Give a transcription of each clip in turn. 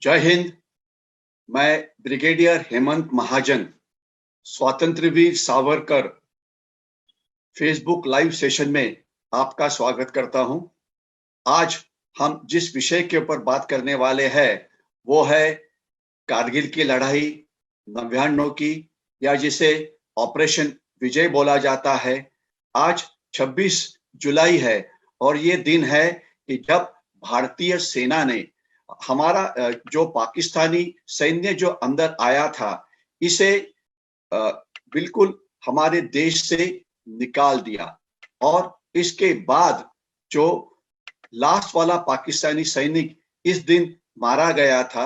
जय हिंद। मैं ब्रिगेडियर हेमंत महाजन, स्वातंत्र्यवीर सावरकर फेसबुक लाइव सेशन में आपका स्वागत करता हूं। आज हम जिस विषय के ऊपर बात करने वाले हैं वो है कारगिल की लड़ाई 99 की, या जिसे ऑपरेशन विजय बोला जाता है। आज 26 जुलाई है और ये दिन है कि जब भारतीय सेना ने हमारा जो पाकिस्तानी सैन्य जो अंदर आया था, इसे बिल्कुल हमारे देश से निकाल दिया। और इसके बाद जो लास्ट वाला पाकिस्तानी सैनिक इस दिन मारा गया था,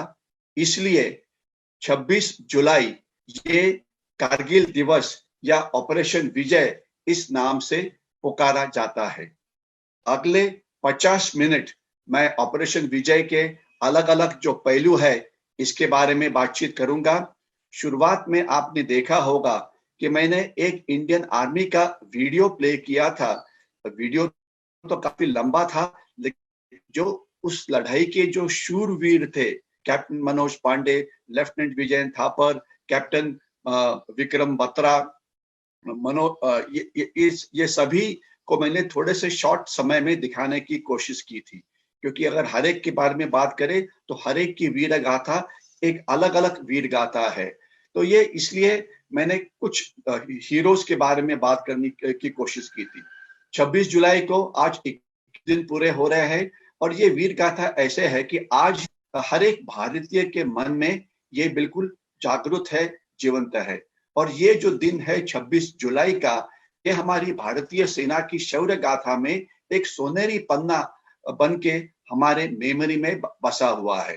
इसलिए 26 जुलाई ये कारगिल दिवस या ऑपरेशन विजय इस नाम से पुकारा जाता है। अगले 50 मिनट मैं ऑपरेशन विजय के अलग अलग जो पहलू है इसके बारे में बातचीत करूंगा। शुरुआत में आपने देखा होगा कि मैंने एक इंडियन आर्मी का वीडियो प्ले किया था। वीडियो तो काफी लंबा था, लेकिन जो उस लड़ाई के जो शूरवीर थे, captain Manoj Pandey, lieutenant Vijayant Thapar, captain Vikram Batra, ये सभी को मैंने थोड़े से शॉर्ट समय में दिखाने की कोशिश की थी, क्योंकि अगर हर एक के बारे में बात करें तो हर एक की वीर गाथा एक अलग अलग वीर गाथा है। तो ये इसलिए मैंने कुछ हीरोज के बारे में बात करने की कोशिश की थी। 26 जुलाई को आज 21 दिन पूरे हो रहे हैं और ये वीर गाथा ऐसे है कि आज हर एक भारतीय के मन में ये बिल्कुल जागरूक है, जीवंत है। और ये जो दिन है 26 जुलाई का, ये हमारी भारतीय सेना की शौर्य गाथा में एक सोनेरी पन्ना बन के हमारे मेमोरी में बसा हुआ है।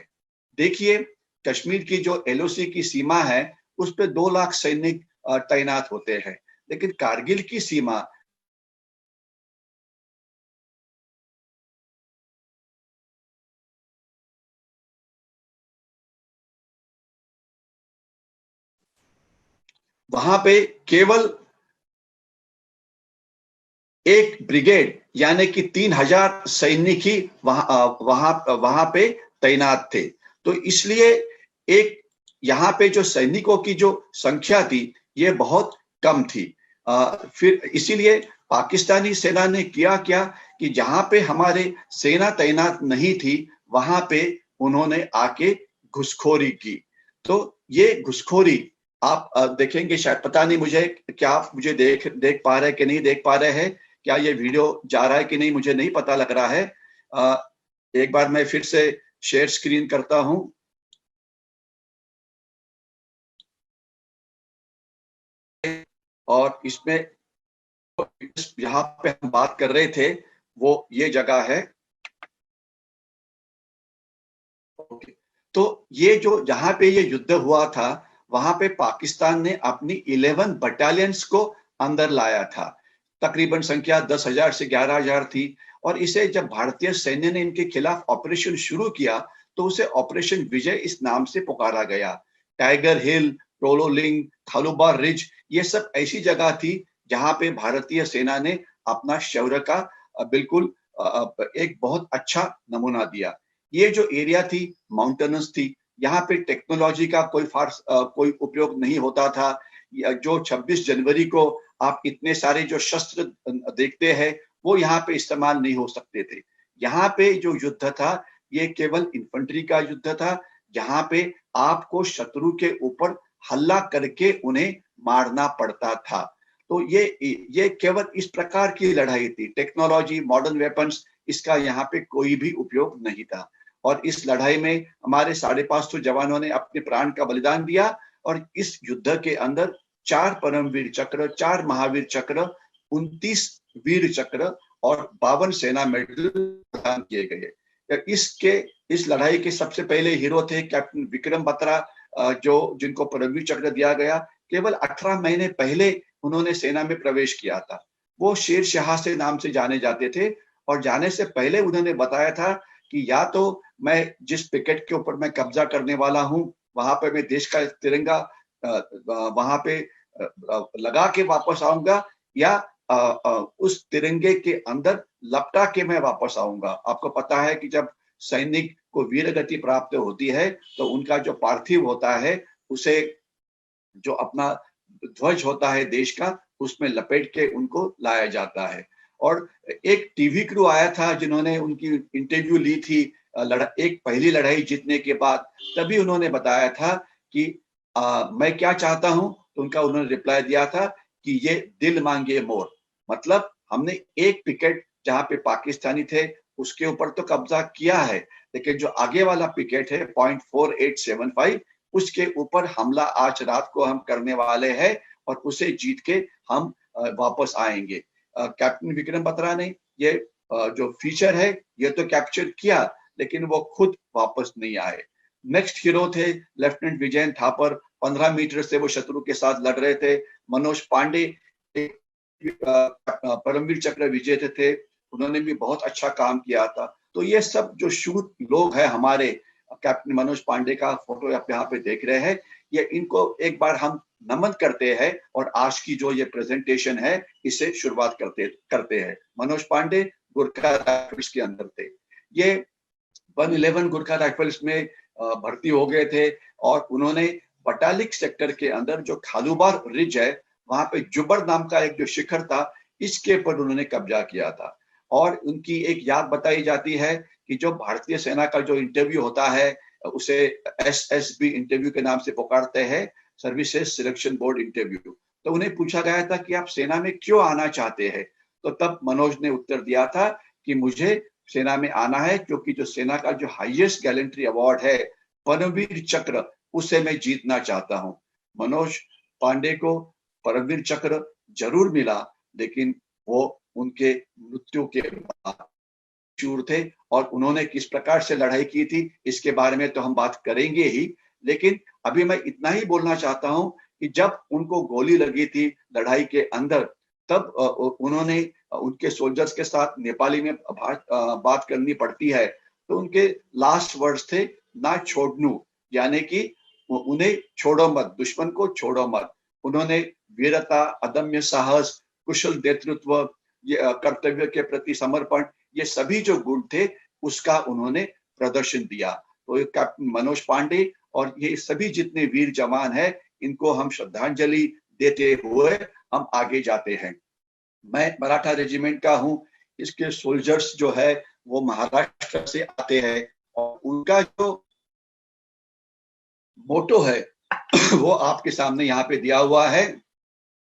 देखिए, कश्मीर की जो एलओसी की सीमा है उस पे 2 लाख सैनिक तैनात होते हैं, लेकिन कारगिल की सीमा वहां पे केवल एक ब्रिगेड यानी कि 3000 सैनिक ही वहां पे तैनात थे। तो इसलिए एक यहाँ पे जो सैनिकों की जो संख्या थी ये बहुत कम थी। फिर इसीलिए पाकिस्तानी सेना ने किया क्या कि जहां पे हमारे सेना तैनात नहीं थी वहां पे उन्होंने आके घुसखोरी की। तो ये घुसखोरी आप देखेंगे, शायद पता नहीं मुझे क्या आप मुझे देख पा रहे हैं कि नहीं देख पा रहे हैं, क्या ये वीडियो जा रहा है कि नहीं मुझे नहीं पता लग रहा है। एक बार मैं फिर से शेयर स्क्रीन करता हूं। और इसमें यहाँ पे हम बात कर रहे थे वो ये जगह है। तो ये जो जहां पे ये युद्ध हुआ था वहां पे पाकिस्तान ने अपनी 11 बटालियंस को अंदर लाया था। तकरीबन संख्या 10,000 से 11,000 थी। और इसे जब भारतीय सैन्य ने इनके खिलाफ ऑपरेशन शुरू किया तो उसे ऑपरेशन विजय इस नाम से पुकारा गया। टाइगर हिल, टोलोलिंग, खालूबार रिज, ये सब ऐसी जगह थी जहां पे भारतीय सेना ने अपना शौर्य का बिल्कुल एक बहुत अच्छा नमूना दिया। ये जो एरिया थी माउंटेनस थी, यहाँ पे टेक्नोलॉजी का कोई उपयोग नहीं होता था। जो 26 जनवरी को आप इतने सारे जो शस्त्र देखते हैं वो यहाँ पे इस्तेमाल नहीं हो सकते थे। यहाँ पे जो युद्ध था ये केवल इन्फेंट्री का युद्ध था, जहाँ पे आपको शत्रु के ऊपर हमला करके उन्हें मारना पड़ता था। तो ये केवल इस प्रकार की लड़ाई थी। टेक्नोलॉजी, मॉडर्न वेपन्स, इसका यहाँ पे कोई भी उपयोग नहीं था। और इस लड़ाई में हमारे 550 जवानों ने अपने प्राण का बलिदान दिया। और इस युद्ध के अंदर 4 परमवीर चक्र, 4 महावीर चक्र, 29 वीर चक्र और 52 सेना मेडल प्रदान किए गए। इस लड़ाई के सबसे पहले हीरो थे कैप्टन विक्रम बत्रा, जिनको परमवीर चक्र दिया गया। केवल 18 महीने पहले उन्होंने सेना में प्रवेश किया था। वो शेर शाह से नाम से जाने जाते थे और जाने से पहले उन्होंने बताया था कि या तो मैं जिस पिकेट के ऊपर मैं कब्जा करने वाला हूं वहां पे मैं देश का तिरंगा वहां पे लगा के वापस आऊंगा, या उस तिरंगे के अंदर लपटा के मैं वापस आऊंगा। आपको पता है कि जब सैनिक को वीर गति प्राप्त होती है तो उनका जो पार्थिव होता है उसे जो अपना ध्वज होता है देश का उसमें लपेट के उनको लाया जाता है। और एक टीवी क्रू आया था जिन्होंने उनकी इंटरव्यू ली थी एक पहली लड़ाई जीतने के बाद, तभी उन्होंने बताया था कि मैं क्या चाहता हूं, तो उन्होंने रिप्लाई दिया था कि ये दिल मांगे मोर। मतलब हमने एक पिकेट जहां पे पाकिस्तानी थे उसके ऊपर तो कब्जा किया है, लेकिन जो आगे वाला पिकेट है 0.4875 उसके ऊपर हमला आज रात को हम करने वाले हैं और उसे जीत के हम वापस आएंगे। कैप्टन विक्रम बत्रा ने ये जो फीचर है ये तो कैप्चर किया, लेकिन वो खुद वापस नहीं आए। नेक्स्ट हीरो थे लेफ्टिनेंट विजयन थापर, 15 मीटर से वो शत्रु के साथ लड़ रहे थे। मनोज पांडे परमवीर चक्र विजेता थे, उन्होंने भी बहुत अच्छा काम किया था। तो ये सब जो शूट लोग हैं हमारे, कैप्टन मनोज पांडे का फोटो आप यहाँ पे देख रहे हैं, ये इनको एक बार हम नमन करते हैं और आज की जो ये प्रेजेंटेशन है इसे शुरुआत करते हैं। मनोज पांडे गुरखा राइफल्स के अंदर थे, ये 111 गुरखा राइफल्स में भर्ती हो गए थे और उन्होंने बटालिक सेक्टर के अंदर जो खालूबार रिज है वहां पे जुबर नाम का एक जो शिखर था इसके ऊपर उन्होंने कब्जा किया था। और उनकी एक याद बताई जाती है कि जो भारतीय सेना का जो इंटरव्यू होता है उसे SSB इंटरव्यू के नाम से पुकारते हैं, सर्विसेज सिलेक्शन बोर्ड इंटरव्यू। तो उन्हें पूछा गया था कि आप सेना में क्यों आना चाहते हैं, तो तब मनोज ने उत्तर दिया था कि मुझे सेना में आना है क्योंकि जो सेना का जो हाईएस्ट गैलेंट्री अवार्ड है परमवीर चक्र उसे मैं जीतना चाहता हूं। मनोज पांडे को परमवीर चक्र जरूर मिला, लेकिन वो उनके मृत्यु के बाद चूर थे और उन्होंने किस प्रकार से लड़ाई की थी इसके बारे में तो हम बात करेंगे ही, लेकिन अभी मैं इतना ही बोलना चाहता हूं कि जब उनको गोली लगी थी लड़ाई के अंदर तब उन्होंने उनके सोल्जर्स के साथ नेपाली में बात करनी पड़ती है, तो उनके लास्ट वर्ड्स थे ना छोड़नू, यानी कि उन्हें छोड़ो मत, दुश्मन को छोड़ो मत। उन्होंने वीरता, अदम्य साहस, कुशल नेतृत्व, कर्तव्य के प्रति समर्पण, ये सभी जो गुण थे उसका उन्होंने प्रदर्शन दिया। तो कैप्टन मनोज पांडे और ये सभी जितने वीर जवान हैं इनको हम श्रद्धांजलि देते हुए हम आगे जाते हैं। मैं मराठा रेजिमेंट का हूं, इसके सोल्जर्स जो है वो महाराष्ट्र से आते हैं और उनका जो मोटो है वो आपके सामने यहाँ पे दिया हुआ है,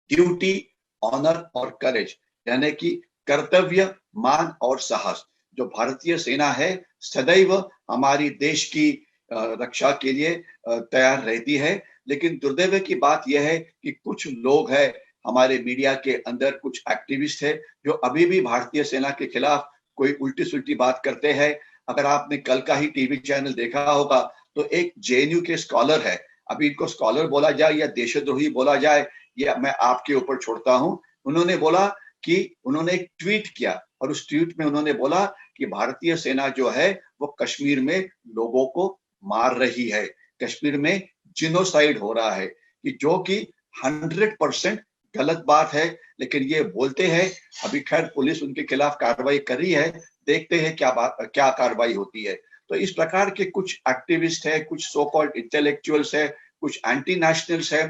ड्यूटी, ऑनर और करेज, यानी कि कर्तव्य, मान और साहस। जो भारतीय सेना है सदैव हमारी देश की रक्षा के लिए तैयार रहती है, लेकिन दुर्दैव की बात यह है कि कुछ लोग हैं हमारे मीडिया के अंदर, कुछ एक्टिविस्ट है जो अभी भी भारतीय सेना के खिलाफ कोई उल्टी सुल्टी बात करते हैं। अगर आपने कल का ही टीवी चैनल देखा होगा तो एक JNU के स्कॉलर है, अभी इनको स्कॉलर बोला जाए या देशद्रोही बोला जाए ये मैं आपके ऊपर छोड़ता हूं। उन्होंने बोला कि उन्होंने एक ट्वीट किया और उस ट्वीट में उन्होंने बोला कि भारतीय सेना जो है वो कश्मीर में लोगों को मार रही है, कश्मीर में जिनोसाइड हो रहा है, कि जो कि 100% गलत बात है, लेकिन ये बोलते हैं। अभी खैर पुलिस उनके खिलाफ कार्रवाई कर रही है, देखते हैं क्या कार्रवाई होती है। तो इस प्रकार के कुछ एक्टिविस्ट है, कुछ सो कॉल्ड इंटेलेक्चुअल्स है, कुछ एंटी नेशनल्स है,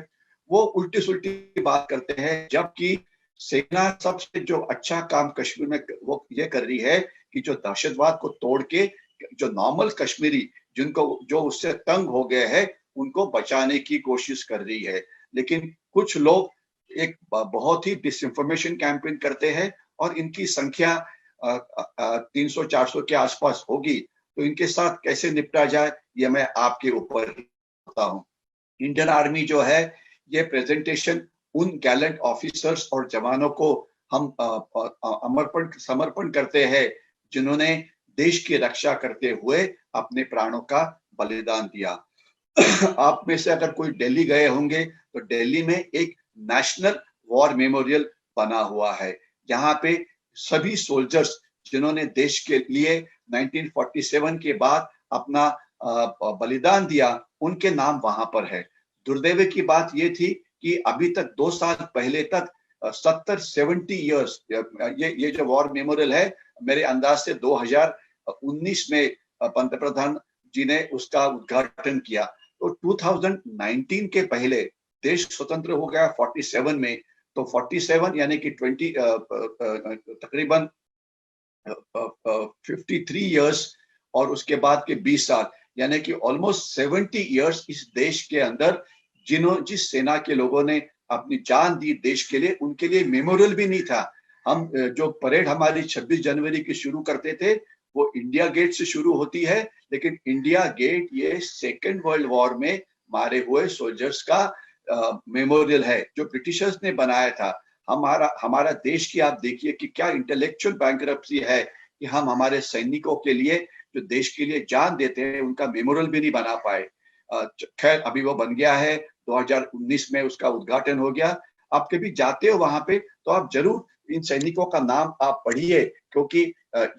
वो उल्टी सुल्टी बात करते हैं, जबकि सेना सबसे जो अच्छा काम कश्मीर में वो ये कर रही है कि जो दहशतवाद को तोड़ के जो नॉर्मल कश्मीरी जिनको जो उससे तंग हो गए हैं उनको बचाने की कोशिश कर रही है। लेकिन कुछ लोग एक बहुत ही डिसइंफॉर्मेशन कैंपेन करते हैं और इनकी संख्या 300-400 के आसपास होगी, तो इनके साथ कैसे निपटा जाए ये मैं आपके ऊपर होता हूँ। इंडियन आर्मी जो है ये प्रेजेंटेशन उन गैलेंट ऑफिसर्स और जवानों को हम समर्पण करते हैं जिन्होंने देश की रक्षा करते हुए अपने प्राणों का बलिदान दिया। आप में से अगर कोई दिल्ली गए होंगे तो दिल्ली में एक नेशनल वॉर मेमोरियल बना हुआ है, यहाँ पे सभी सोल्जर्स जिन्होंने देश के लिए 1947 के बाद अपना बलिदान दिया उनके नाम वहां पर है। दुर्दैव की बात ये थी कि अभी तक 2 साल पहले तक 70-70 इयर्स ये जो वॉर मेमोरियल है मेरे अंदाज से 2019 में पंतप्रधान जी ने उसका उद्घाटन किया। तो 2019 के पहले देश स्वतंत्र हो गया 47 में, तो 47 यानी कि 20 तकरीबन 53 इयर्स और उसके बाद के 20 साल यानी कि ऑलमोस्ट 70 इयर्स इस देश के अंदर जिस सेना के लोगों ने अपनी जान दी देश के लिए, उनके लिए मेमोरियल भी नहीं था। हम जो परेड हमारी 26 जनवरी की शुरू करते थे वो इंडिया गेट से शुरू होती है, लेकिन इंडिया गेट ये सेकेंड वर्ल्ड वॉर में मारे हुए सोल्जर्स का मेमोरियल है जो ब्रिटिशर्स ने बनाया था। हमारा देश की आप देखिए कि क्या इंटेलेक्चुअल बैंकरप्सी है कि हम हमारे सैनिकों के लिए जो देश के लिए जान देते हैं उनका मेमोरियल भी नहीं बना पाए। खैर अभी वो बन गया है, 2019 में उसका उद्घाटन हो गया। आप कभी जाते हो वहां पे तो आप जरूर इन सैनिकों का नाम आप पढ़िए, क्योंकि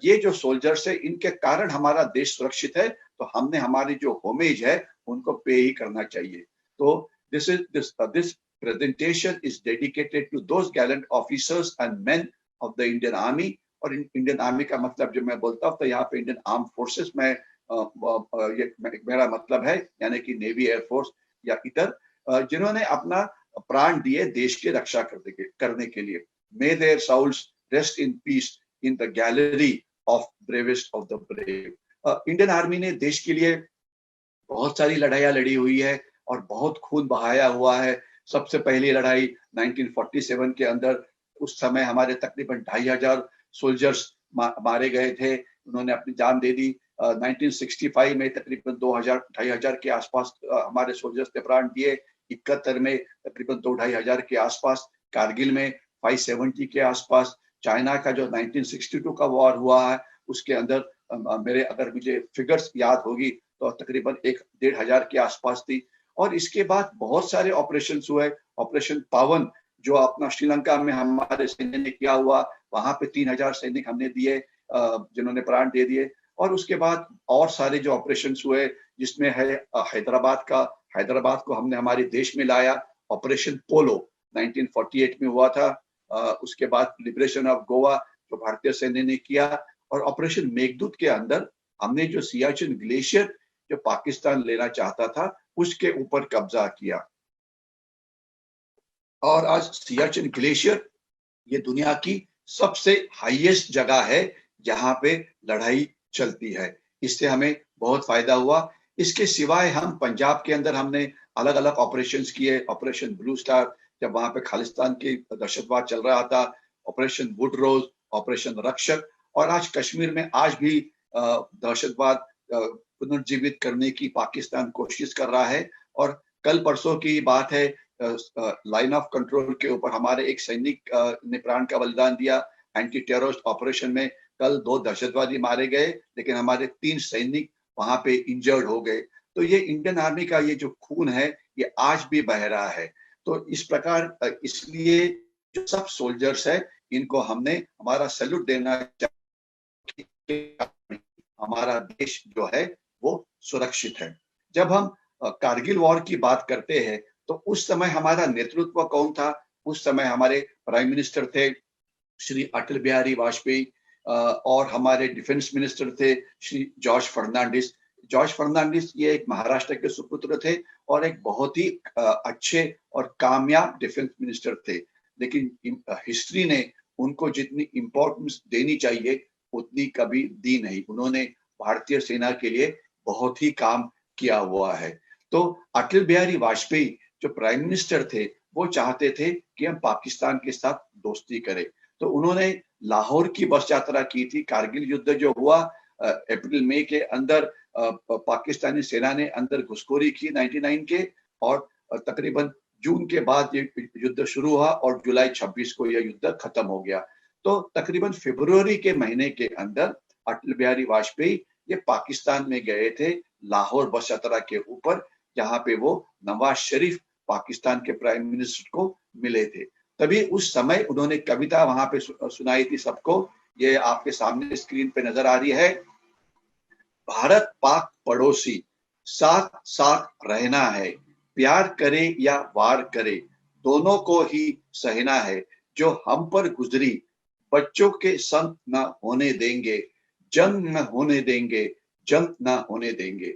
ये जो सोल्जर्स है इनके कारण हमारा देश सुरक्षित है, तो हमने हमारी जो होमेज है उनको पे ही करना चाहिए। तो this presentation is dedicated to those gallant officers and men of the Indian Army। और इंडियन आर्मी का मतलब जो मैं बोलता हूँ तो यहाँ पे इंडियन आर्म फोर्सेस में ये मेरा मतलब है, यानी कि नेवी एयरफोर्स या इतर जिन्होंने अपना प्राण दिए देश की रक्षा करने के लिए। May their souls rest in peace in the gallery of bravest of the brave. Indian army ने देश के लिए बहुत सारी लड़ाइयाँ लड़ी हुई है और बहुत खून बहाया हुआ है। सबसे पहली लड़ाई 1947 के अंदर, उस समय हमारे तकरीबन 2500 सोल्जर्स मारे गए थे, उन्होंने अपनी जान दे दी। 1965 में तकरीबन 2500 के आसपास हमारे सोल्जर्स ने प्राण दिए। 71 में तकरीबन 2500 के आसपास, कारगिल में 570 के आसपास, चाइना का जो 1962 का वॉर हुआ है उसके अंदर अगर मुझे फिगर्स याद होगी तो तकरीबन 1-1.5 के आसपास थी। और इसके बाद बहुत सारे ऑपरेशन हुए। ऑपरेशन पावन जो अपना श्रीलंका में हमारे सैन्य ने किया हुआ, वहां पे 3000 सैनिक हमने दिए जिन्होंने प्राण दे दिए। और उसके बाद और सारे जो ऑपरेशन हुए जिसमें है हैदराबाद को हमने हमारे देश में लाया। ऑपरेशन पोलो 1948 में हुआ था। उसके बाद लिबरेशन ऑफ गोवा जो भारतीय सैन्य ने किया। और ऑपरेशन मेघदूत के अंदर हमने जो सियाचिन ग्लेशियर जो पाकिस्तान लेना चाहता था उसके ऊपर कब्जा किया। और आज सियाचिन ग्लेशियर ये दुनिया की सबसे हाईएस्ट जगह है जहां पे लड़ाई चलती है। इससे हमें बहुत फायदा हुआ। इसके सिवाय हम पंजाब के अंदर हमने अलग अलग ऑपरेशंस किए। ऑपरेशन ब्लू स्टार जब वहां पे खालिस्तान की दहशतवाद चल रहा था, ऑपरेशन वुड रोज, ऑपरेशन रक्षक, और आज कश्मीर में आज भी दहशतवाद पुनर्जीवित करने की पाकिस्तान कोशिश कर रहा है। और कल परसों की बात है, लाइन ऑफ कंट्रोल के ऊपर हमारे एक सैनिक ने प्राण का बलिदान दिया एंटी टेररिस्ट ऑपरेशन में। कल 2 दहशतवादी मारे गए, लेकिन हमारे 3 सैनिक वहां पे इंजर्ड हो गए। तो ये इंडियन आर्मी का ये जो खून है ये आज भी बह रहा है। तो इस प्रकार इसलिए जो सब सोल्जर्स है इनको हमने हमारा सैल्यूट देना चाहिए। हमारा देश जो है वो सुरक्षित है। जब हम कारगिल वॉर की बात करते हैं तो उस समय हमारा नेतृत्व कौन था? उस समय हमारे प्राइम मिनिस्टर थे श्री अटल बिहारी वाजपेयी और हमारे डिफेंस मिनिस्टर थे श्री जॉर्ज फर्नांडिस। जॉर्ज फर्नांडिस ये एक महाराष्ट्र के सुपुत्र थे और एक बहुत ही अच्छे और कामयाब डिफेंस मिनिस्टर थे, लेकिन हिस्ट्री ने उनको जितनी इम्पोर्टेंस देनी चाहिए उतनी कभी दी नहीं। उन्होंने भारतीय सेना के लिए बहुत ही काम किया हुआ है। तो अटल बिहारी वाजपेयी जो प्राइम मिनिस्टर थे वो चाहते थे कि हम पाकिस्तान के साथ दोस्ती करें, तो उन्होंने लाहौर की बस यात्रा की थी। कारगिल युद्ध जो हुआ अप्रैल मई के अंदर पाकिस्तानी सेना ने अंदर घुसखोरी की 99 के, और तकरीबन जून के बाद ये युद्ध शुरू हुआ और जुलाई 26 को यह युद्ध खत्म हो गया। तो तकरीबन फरवरी के महीने के अंदर अटल बिहारी वाजपेयी ये पाकिस्तान में गए थे लाहौर बस यात्रा के ऊपर, जहां पे वो नवाज शरीफ पाकिस्तान के प्राइम मिनिस्टर को मिले थे। तभी उस समय उन्होंने कविता वहां पे सुनाई थी सबको। ये आपके सामने स्क्रीन पे नजर आ रही है। भारत पाक पड़ोसी, साथ साथ रहना है, प्यार करे या वार करे, दोनों को ही सहना है, जो हम पर गुजरी बच्चों के संग न होने देंगे, जंग न होने देंगे, जल्द ना होने देंगे।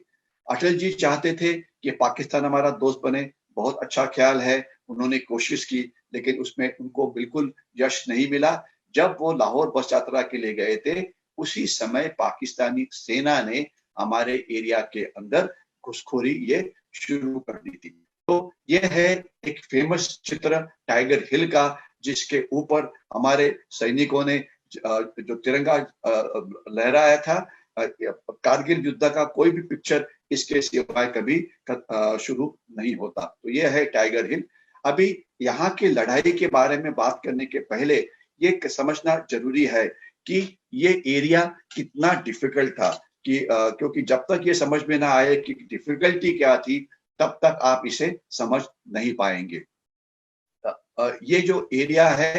अटल जी चाहते थे कि पाकिस्तान हमारा दोस्त बने, बहुत अच्छा ख्याल है, उन्होंने कोशिश की, लेकिन उसमें उनको बिल्कुल यश नहीं मिला। जब वो लाहौर बस यात्रा के लिए गए थे, उसी समय पाकिस्तानी सेना ने हमारे एरिया के अंदर घुसखोरी ये शुरू कर दी थी। तो ये है एक फेमस चित्र टाइगर हिल का, जिसके ऊपर हमारे सैनिकों ने जो तिरंगा लहराया था। कारगिल युद्ध का कोई भी पिक्चर इसके सिवाय कभी शुरू नहीं होता। तो ये है टाइगर हिल। अभी यहाँ की लड़ाई के बारे में बात करने के पहले ये समझना जरूरी है कि ये एरिया कितना डिफिकल्ट था, कि क्योंकि जब तक ये समझ में ना आए कि डिफिकल्टी क्या थी, तब तक आप इसे समझ नहीं पाएंगे। ये जो एरिया है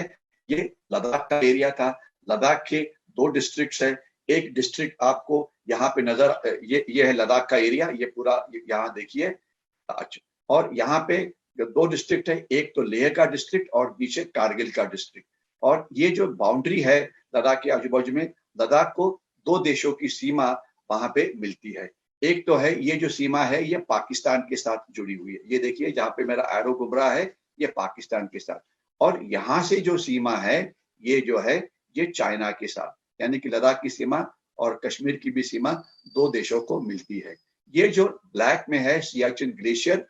ये लद्दाख का एरिया था। लद्दाख के दो डिस्ट्रिक्ट्स है। एक डिस्ट्रिक्ट आपको यहाँ पे नजर, ये है लद्दाख का एरिया, ये पूरा यहाँ देखिए। अच्छा, और यहाँ पे जो दो डिस्ट्रिक्ट है, एक तो लेह का डिस्ट्रिक्ट और नीचे कारगिल का डिस्ट्रिक्ट। और ये जो बाउंड्री है लद्दाख के आजू बाजू में, लद्दाख को दो देशों की सीमा वहां पे मिलती है। एक तो है ये जो सीमा है ये पाकिस्तान के साथ जुड़ी हुई है, ये देखिए जहाँ पे मेरा एरो घूम रहा है, ये पाकिस्तान के साथ। और यहाँ से जो सीमा है ये जो है ये चाइना के साथ, यानी कि लद्दाख की सीमा और कश्मीर की भी सीमा दो देशों को मिलती है। ये जो ब्लैक में है सियाचिन ग्लेशियर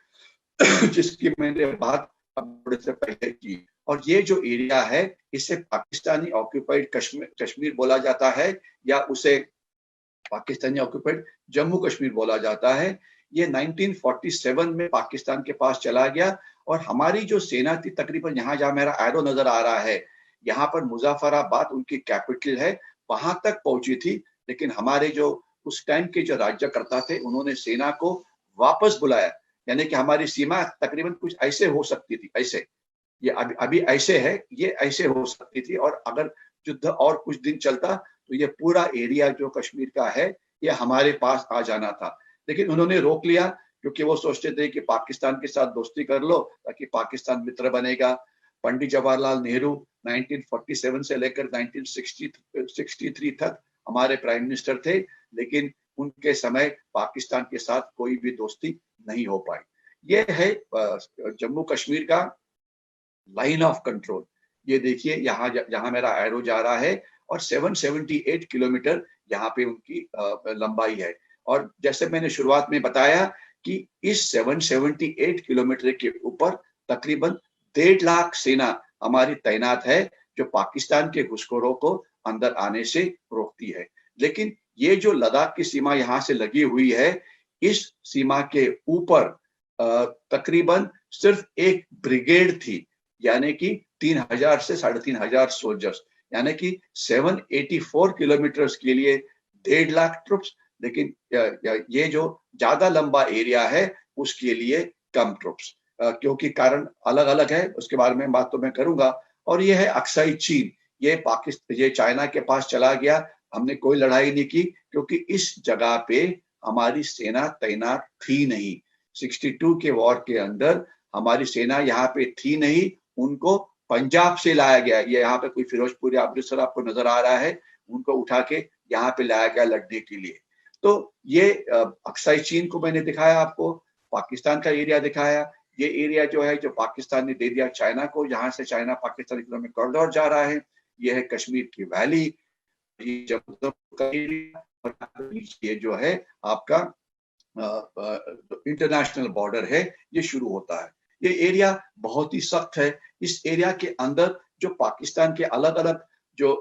जिसकी मैंने बात थोड़े से पहले की। और ये जो एरिया है इसे पाकिस्तानी ऑक्यूपाइड कश्मीर बोला जाता है, या उसे पाकिस्तानी ऑक्यूपाइड जम्मू कश्मीर बोला जाता है। ये 1947 में पाकिस्तान के पास चला गया। और हमारी जो सेना थी तकरीबन, यहाँ जहाँ मेरा एरो नजर आ रहा है, यहाँ पर मुजफ्फराबाद उनकी कैपिटल है, वहां तक पहुंची थी। लेकिन हमारे जो उस टाइम के जो राज्यकर्ता थे उन्होंने सेना को वापस बुलाया, यानी कि हमारी सीमा तकरीबन कुछ ऐसे हो सकती थी, ऐसे, ये अभी अभी ऐसे है, ये ऐसे हो सकती थी। और अगर युद्ध और कुछ दिन चलता तो ये पूरा एरिया जो कश्मीर का है ये हमारे पास आ जाना था। लेकिन उन्होंने रोक लिया, क्योंकि वो सोचते थे कि पाकिस्तान के साथ दोस्ती कर लो ताकि पाकिस्तान मित्र बनेगा। पंडित जवाहरलाल नेहरू 1947 से लेकर 1963 तक हमारे प्राइम मिनिस्टर थे, लेकिन उनके समय पाकिस्तान के साथ कोई भी दोस्ती नहीं हो पाई। ये है जम्मू कश्मीर का लाइन ऑफ कंट्रोल। ये देखिए यहाँ जहाँ मेरा एरो जा रहा है, और 778 किलोमीटर यहाँ पे उनकी लंबाई है। और जैसे मैंने शुरुआत में बताया कि इस 778 किलोमीटर के ऊपर तकरीबन 1.5 लाख सेना हमारी तैनात है, जो पाकिस्तान के घुसखोरों को अंदर आने से रोकती है। लेकिन ये जो लद्दाख की सीमा यहाँ से लगी हुई है, इस सीमा के ऊपर तकरीबन सिर्फ एक ब्रिगेड थी, यानी कि 3000 से 3500 सोल्जर्स, यानी कि 784 किलोमीटर के लिए 1.5 लाख ट्रुप्स। लेकिन ये जो ज्यादा लंबा एरिया है उसके लिए कम ट्रुप्स, क्योंकि कारण अलग अलग है, उसके बारे में बात तो मैं करूंगा। और ये है अक्साई चीन, ये पाकिस्तान, ये चाइना के पास चला गया। हमने कोई लड़ाई नहीं की, क्योंकि इस जगह पे हमारी सेना तैनात थी नहीं। 62 के वॉर के अंदर हमारी सेना यहाँ पे थी नहीं, उनको पंजाब से लाया गया। ये यहाँ पे कोई फिरोजपुर या अमृतसर आपको नजर आ रहा है, उनको उठा के यहाँ पे लाया गया लड़ने के लिए। तो ये अक्साई चीन को मैंने दिखाया आपको, पाकिस्तान का एरिया दिखाया। ये एरिया जो है जो पाकिस्तान ने दे दिया चाइना को, यहाँ से चाइना पाकिस्तान इकोनॉमिक कॉरिडोर जा रहा है। ये है कश्मीर की वैली, ये जम्मू का एरिया, और ये जो है आपका इंटरनेशनल बॉर्डर है, ये शुरू होता है। ये एरिया बहुत ही सख्त है। इस एरिया के अंदर जो पाकिस्तान के अलग अलग जो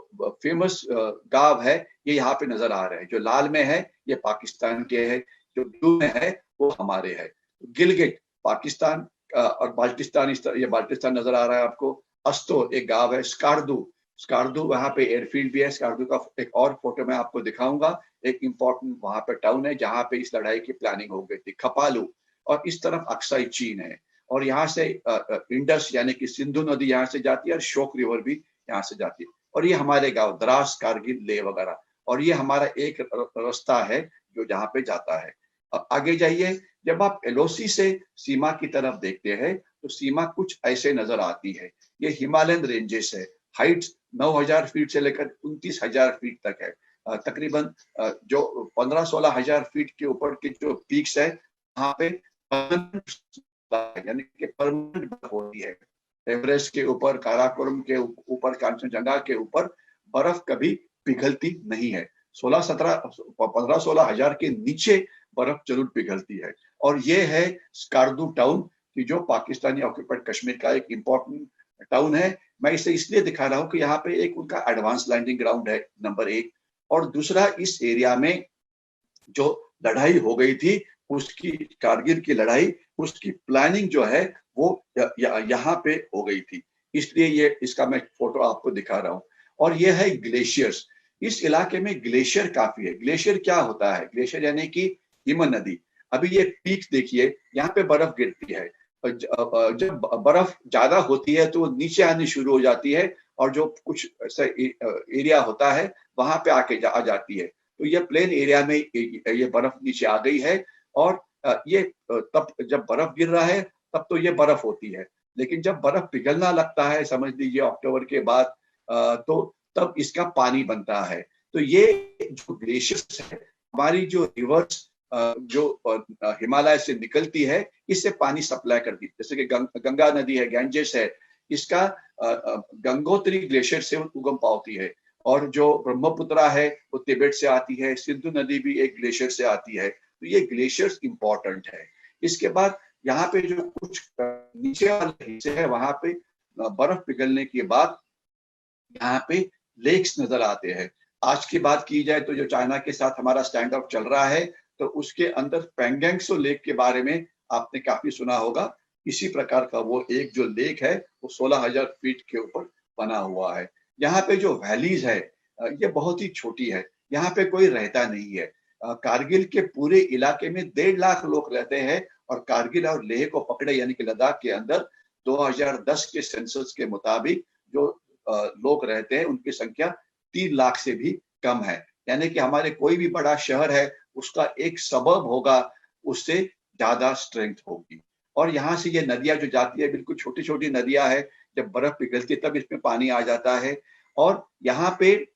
फेमस गांव है ये यहाँ पे नजर आ रहे हैं। जो लाल में है ये पाकिस्तान के है, जो ब्लू में है वो हमारे है। गिलगिट पाकिस्तान और बाल्टिस्तान, ये बाल्टिस्तान नजर आ रहा है आपको। अस्तो एक गांव है। स्कार्दू वहाँ पे एयरफील्ड भी है। स्कार्दू का एक और फोटो मैं आपको दिखाऊंगा। एक इंपॉर्टेंट वहां पे टाउन है जहाँ पे इस लड़ाई की प्लानिंग हो गई थी। खपालू, और इस तरफ अक्साई चीन है। और यहाँ से इंडस यानी कि सिंधु नदी यहाँ से जाती है, और शोक रिवर भी यहाँ से जाती है। और ये हमारे गांव द्रास, कारगिल, लेह वगैरह। और ये हमारा एक रास्ता है जो जहाँ पे जाता है। अब आगे जाइए, जब आप एलओसी से सीमा की तरफ देखते हैं तो सीमा कुछ ऐसे नजर आती है। ये हिमालयन रेंजेस है। हाइट 9000 फीट से लेकर 29,000 फीट तक है। तकरीबन जो 15-16 हजार फीट के ऊपर के जो पीक्स है वहां पे यानी कि परमानेंट बर्फ होती है। एवरेस्ट के ऊपर, काराकोरम के ऊपर, कांचनजंगा के ऊपर बर्फ कभी पिघलती नहीं है। 15-16 हजार के नीचे बर्फ जरूर पिघलती है। और ये है स्कार्दू टाउन कि जो पाकिस्तानी ऑक्यूपाइड कश्मीर का एक इंपॉर्टेंट टाउन है। मैं इसे इसलिए दिखा रहा हूँ कि यहाँ पे एक उनका एडवांस लैंडिंग ग्राउंड है, नंबर 1। और दूसरा, इस एरिया में जो लड़ाई हो गई थी, उसकी, कारगिल की लड़ाई, उसकी प्लानिंग जो है वो यहाँ पे हो गई थी। इसलिए ये इसका मैं फोटो आपको दिखा रहा हूँ। और ये है ग्लेशियर्स। इस इलाके में ग्लेशियर काफी है। ग्लेशियर क्या होता है? ग्लेशियर यानी कि हिम नदी। अभी ये पीक देखिए, यहाँ पे बर्फ गिरती है। जब बर्फ ज्यादा होती है तो नीचे आनी शुरू हो जाती है, और जो कुछ ऐसा एरिया होता है वहां पे आके आ जाती है। तो ये प्लेन एरिया में ये बर्फ नीचे आ गई है। और ये तब जब बर्फ गिर रहा है तब तो ये बर्फ होती है, लेकिन जब बर्फ पिघलना लगता है, समझ लीजिए अक्टूबर के बाद, तो तब इसका पानी बनता है। तो ये जो ग्लेशियर्स है, हमारी जो रिवर्स जो हिमालय से निकलती है, इससे पानी सप्लाई करती है। जैसे कि गंगा नदी है, गैंजेस है, इसका गंगोत्री ग्लेशियर से उगम पाती है। और जो ब्रह्मपुत्रा है वो तिब्बत से आती है। सिंधु नदी भी एक ग्लेशियर से आती है। तो ये ग्लेशियर्स इंपॉर्टेंट है। इसके बाद यहाँ पे जो कुछ नीचे वाले हिस्से है, वहां पे बर्फ पिघलने के बाद यहाँ पे लेक्स नजर आते हैं। आज की बात की जाए तो जो चाइना के साथ हमारा स्टैंड ऑफ चल रहा है, तो उसके अंदर पेंगेंगसो लेक के बारे में आपने काफी सुना होगा। इसी प्रकार का वो एक जो लेक है वो 16,000 फीट के ऊपर बना हुआ है। यहाँ पे जो वैलीज है ये बहुत ही छोटी है। यहाँ पे कोई रहता नहीं है। कारगिल के पूरे इलाके में 1.5 लाख लोग रहते हैं। और कारगिल और लेह को पकड़े यानी कि लद्दाख के अंदर 2010 के सेंसस के मुताबिक जो लोग रहते हैं उनकी संख्या 3 लाख से भी कम है। यानी कि हमारे कोई भी बड़ा शहर है उसका एक सबब होगा, उससे ज्यादा स्ट्रेंथ होगी। और यहाँ से ये नदियां जो जाती है, बिल्कुल छोटी छोटी नदियां है। जब बर्फ पिघलती है तब इसमें पानी आ जाता है। और यहाँ पे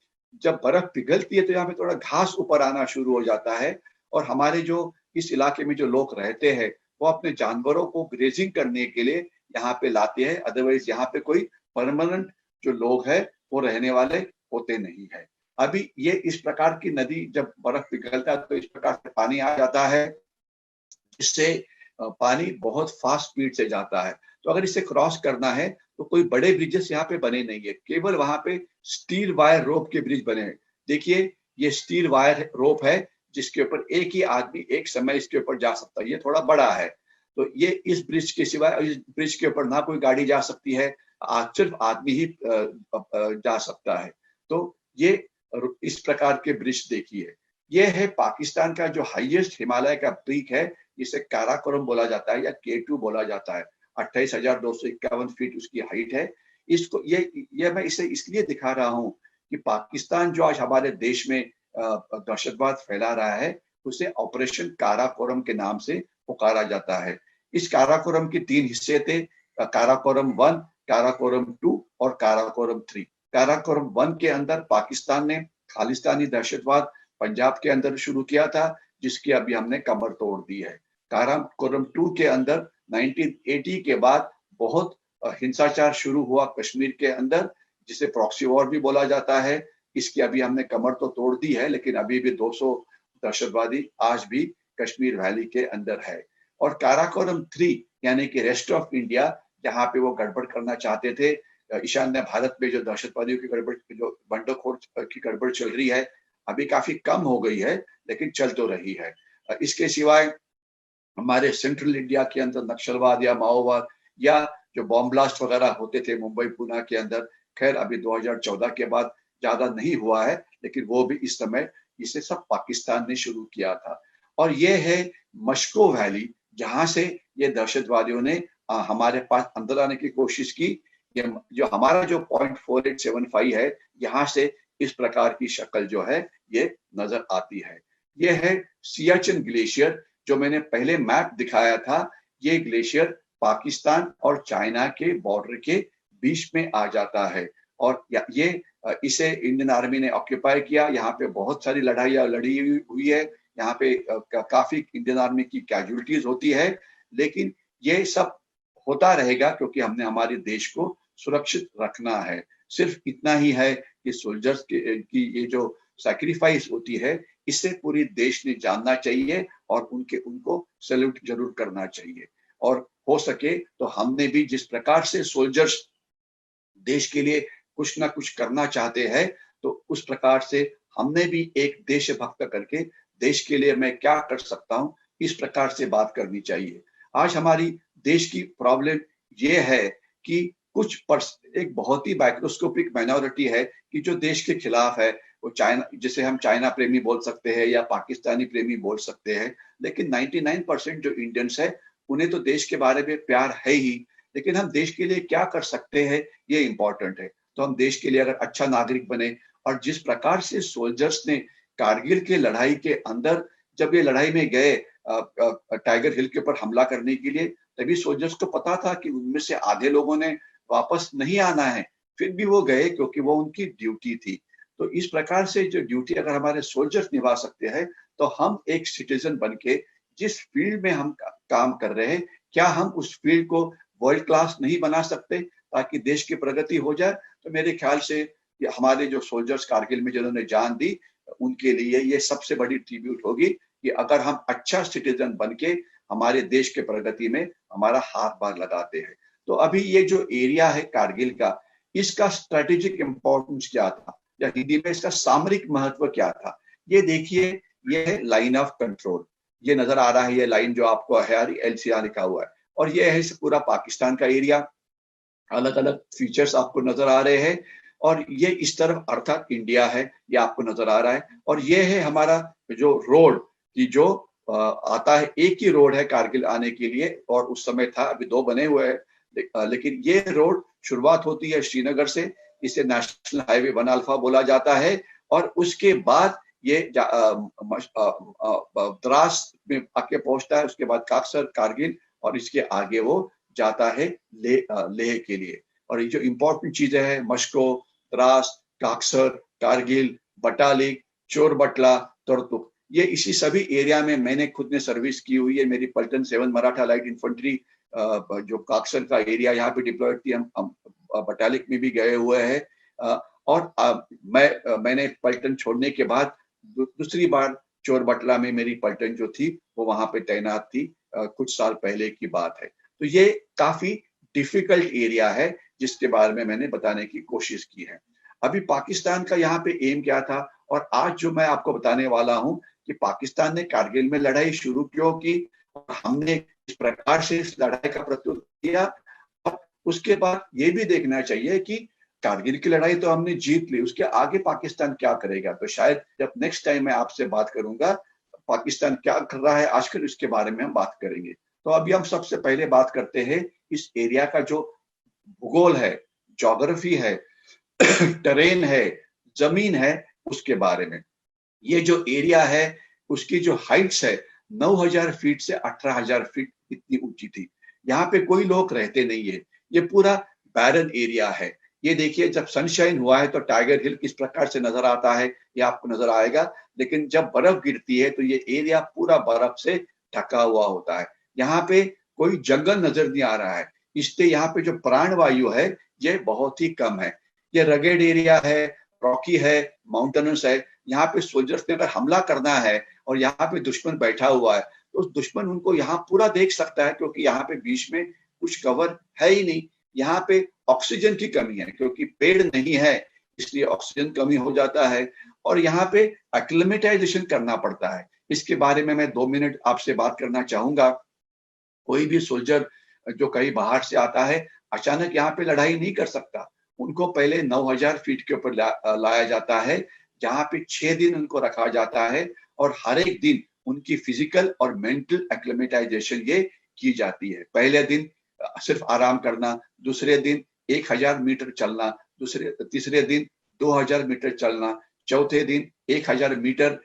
जब बर्फ पिघलती है तो यहाँ पे थोड़ा घास ऊपर आना शुरू हो जाता है। और हमारे जो इस इलाके में जो लोग रहते हैं वो अपने जानवरों को ग्रेजिंग करने के लिए यहाँ पे लाते हैं। अदरवाइज यहाँ पे कोई परमानेंट जो लोग हैं वो रहने वाले होते नहीं है। अभी ये इस प्रकार की नदी जब बर्फ पिघलता है तो इस प्रकार से पानी आ जाता है, जिससे पानी बहुत फास्ट स्पीड से जाता है। तो अगर इसे क्रॉस करना है तो कोई बड़े ब्रिजेस यहाँ पे बने नहीं है, केवल वहां पे स्टील वायर रोप के ब्रिज बने हैं। देखिए ये स्टील वायर रोप है जिसके ऊपर एक ही आदमी एक समय इसके ऊपर जा सकता है। ये थोड़ा बड़ा है। तो ये इस ब्रिज के सिवाय, इस ब्रिज के ऊपर ना कोई गाड़ी जा सकती है, सिर्फ आदमी ही जा सकता है। तो ये इस प्रकार के ब्रिज देखिए। ये है पाकिस्तान का जो हाईएस्ट हिमालय का पीक है, जिसे काराकोरम बोला जाता है या K2 बोला जाता है। 28,251 फीट उसकी हाइट है। इसको ये मैं इसे इसलिए दिखा रहा हूँ कि पाकिस्तान जो आज हमारे देश में दहशतवाद फैला रहा है, उसे ऑपरेशन काराकोरम के नाम से पुकारा जाता है। इस काराकोरम के 3 हिस्से थे, काराकोरम 1, काराकोरम 2 और काराकोरम 3। काराकोरम 1 के अंदर पाकिस्तान ने खालिस्तानी दहशतवाद पंजाब के अंदर शुरू किया था, जिसकी अभी हमने कमर तोड़ दी है। काराकोरम 2 के अंदर 1980 के बाद बहुत हिंसाचार शुरू हुआ कश्मीर के अंदर, जिसे प्रॉक्सी वॉर भी बोला जाता है। इसकी अभी हमने कमर तो तोड़ दी है, लेकिन अभी भी 200 दहशतवादी आज भी कश्मीर वैली के अंदर है। और काराकोरम 3 यानी कि रेस्ट ऑफ इंडिया, जहाँ पे वो गड़बड़ करना चाहते थे, ईशान्य भारत में जो दहशतवादियों की गड़बड़, जो बंडखोर की गड़बड़ चल रही है, अभी काफी कम हो गई है लेकिन चल तो रही है। इसके सिवाय हमारे सेंट्रल इंडिया के अंदर नक्सलवाद या माओवाद या जो बॉम्ब ब्लास्ट वगैरह होते थे मुंबई पुणे के अंदर, खैर अभी 2014 के बाद ज्यादा नहीं हुआ है, लेकिन वो भी इस समय इसे सब पाकिस्तान ने शुरू किया था। और ये है मशको वैली, जहां से ये दहशतवादियों ने हमारे पास अंदर आने की कोशिश की। ये जो हमारा जो .4875 है, यहाँ से इस प्रकार की शक्ल जो है ये नजर आती है। ये है सियाचिन ग्लेशियर, जो मैंने पहले मैप दिखाया था। ये ग्लेशियर पाकिस्तान और चाइना के बॉर्डर के बीच में आ जाता है। और ये इसे इंडियन आर्मी ने ऑक्यूपाई किया। यहाँ पे बहुत सारी लड़ाइयाँ लड़ी हुई है, यहाँ पे काफी इंडियन आर्मी की कैजुअलिटीज होती है, लेकिन ये सब होता रहेगा क्योंकि हमने हमारे देश को सुरक्षित रखना है। सिर्फ इतना ही है कि सोल्जर्स की ये जो सैक्रिफाइस होती है, इससे पूरी देश ने जानना चाहिए और उनको सैल्यूट जरूर करना चाहिए। और हो सके तो हमने भी जिस प्रकार से सोल्जर्स देश के लिए कुछ ना कुछ करना चाहते हैं, तो उस प्रकार से हमने भी एक देशभक्त करके देश के लिए मैं क्या कर सकता हूँ, इस प्रकार से बात करनी चाहिए। आज हमारी देश की प्रॉब्लम ये है कि एक बहुत ही माइक्रोस्कोपिक माइनॉरिटी है कि जो देश के खिलाफ है, वो चाइना, जिसे हम चाइना प्रेमी बोल सकते हैं या पाकिस्तानी प्रेमी बोल सकते हैं, लेकिन 99% जो इंडियंस है उन्हें तो देश के बारे में प्यार है ही, लेकिन हम देश के लिए क्या कर सकते हैं ये इंपॉर्टेंट है। तो हम देश के लिए अगर अच्छा नागरिक बने, और जिस प्रकार से सोल्जर्स ने कारगिल के लड़ाई के अंदर जब ये लड़ाई में गए टाइगर हिल के ऊपर हमला करने के लिए, तभी सोल्जर्स को पता था कि उनमें से आधे लोगों ने वापस नहीं आना है, फिर भी वो गए क्योंकि वो उनकी ड्यूटी थी। तो इस प्रकार से जो ड्यूटी अगर हमारे सोल्जर्स निभा सकते हैं, तो हम एक सिटीजन बन के जिस फील्ड में हम काम कर रहे हैं, क्या हम उस फील्ड को वर्ल्ड क्लास नहीं बना सकते ताकि देश की प्रगति हो जाए? तो मेरे ख्याल से हमारे जो सोल्जर्स कारगिल में जिन्होंने जान दी, उनके लिए ये सबसे बड़ी ट्रिब्यूट होगी कि अगर हम अच्छा सिटीजन बन के हमारे देश के प्रगति में हमारा हाथ बार लगाते हैं। तो अभी ये जो एरिया है कारगिल का, इसका स्ट्रेटेजिक इंपॉर्टेंस क्या था, या हिंदी में इसका सामरिक महत्व क्या था? ये देखिए, ये है लाइन ऑफ कंट्रोल। ये नजर आ रहा है, ये लाइन जो आपको है, LCR लिखा हुआ है, और ये है पूरा पाकिस्तान का एरिया। अलग अलग फीचर्स आपको नजर आ रहे हैं, और ये इस तरफ अर्थात इंडिया है, ये आपको नजर आ रहा है। और ये है हमारा जो रोड की जो आता है, एक ही रोड है कारगिल आने के लिए, और उस समय था, अभी दो बने हुए हैं, लेकिन ये रोड शुरुआत होती है श्रीनगर से, इसे नेशनल हाईवे 1 अल्फा बोला जाता है, और उसके बाद ये द्रास में आके पहुंचता है, उसके बाद काक्सर, कारगिल, और इसके आगे वो जाता है लेह के लिए। और ये जो इम्पोर्टेंट चीजें हैं, मशको, द्रास, काक्सर, कारगिल, बटालिक, चोरबटला, तुर्तुक, ये इसी सभी एरिया में मैंने खुद ने सर्विस की हुई है। मेरी पल्टन 7 मराठा लाइट इन्फेंट्री जो काक्सर का एरिया यहाँ पे डिप्लॉयड थी, हम बटालिक में भी गए हुए हैं। और मैंने पल्टन छोड़ने के बाद दूसरी बार चोरबटला में मेरी पल्टन जो थी वो वहां पे तैनात थी, कुछ साल पहले की बात है। तो ये काफी डिफिकल्ट एरिया है जिसके बारे में मैंने बताने की कोशिश की है। अभी पाकिस्तान का यहाँ पे एम क्या था, और आज जो मैं आपको बताने वाला हूँ कि पाकिस्तान ने कारगिल में लड़ाई शुरू क्यों की, और हमने इस प्रकार से इस लड़ाई का प्रत्युत्तर किया। और उसके बाद ये भी देखना चाहिए कि कारगिल की लड़ाई तो हमने जीत ली, उसके आगे पाकिस्तान क्या करेगा। तो शायद जब नेक्स्ट टाइम मैं आपसे बात करूंगा, पाकिस्तान क्या कर रहा है आजकल, इसके बारे में हम बात करेंगे। तो अभी हम सबसे पहले बात करते हैं इस एरिया का जो भूगोल है, ज्योग्राफी है, टेरेन है, जमीन है, उसके बारे में। ये जो एरिया है उसकी जो हाइट्स है 9,000 फीट से 18,000 फीट इतनी ऊंची थी। यहाँ पे कोई लोग रहते नहीं है, ये पूरा बैरन एरिया है। ये देखिए, जब सनशाइन हुआ है तो टाइगर हिल किस प्रकार से नजर आता है, ये आपको नजर आएगा, लेकिन जब बर्फ गिरती है तो ये एरिया पूरा बर्फ से ढका हुआ होता है। यहाँ पे कोई जंगल नजर नहीं आ रहा है, इसलिए यहाँ पे जो प्राणवायु है ये बहुत ही कम है। ये रगेड एरिया है, रॉकी है, माउंटेनस है। यहाँ पे सोल्जर्स ने अगर हमला करना है और यहाँ पे दुश्मन बैठा हुआ है, तो उस दुश्मन उनको यहाँ पूरा देख सकता है, क्योंकि यहाँ पे बीच में कुछ कवर है ही नहीं। यहाँ पे ऑक्सीजन की कमी है, क्योंकि पेड़ नहीं है, इसलिए ऑक्सीजन कमी हो जाता है, और यहाँ पे एक्लिमेटाइजेशन करना पड़ता है। इसके बारे में मैं 2 मिनट आपसे बात करना चाहूंगा। कोई भी सोल्जर जो कहीं बाहर से आता है, अचानक यहाँ पे लड़ाई नहीं कर सकता। उनको पहले 9,000 फीट के ऊपर लाया जाता है, जहाँ पे 6 दिन उनको रखा जाता है, और हर एक दिन उनकी फिजिकल और मेंटल एक्लिमेटाइजेशन ये की जाती है। पहले दिन सिर्फ आराम करना, दूसरे दिन 1,000 मीटर चलना, तीसरे दिन 2,000 मीटर चलना, चौथे दिन 1,000 मीटर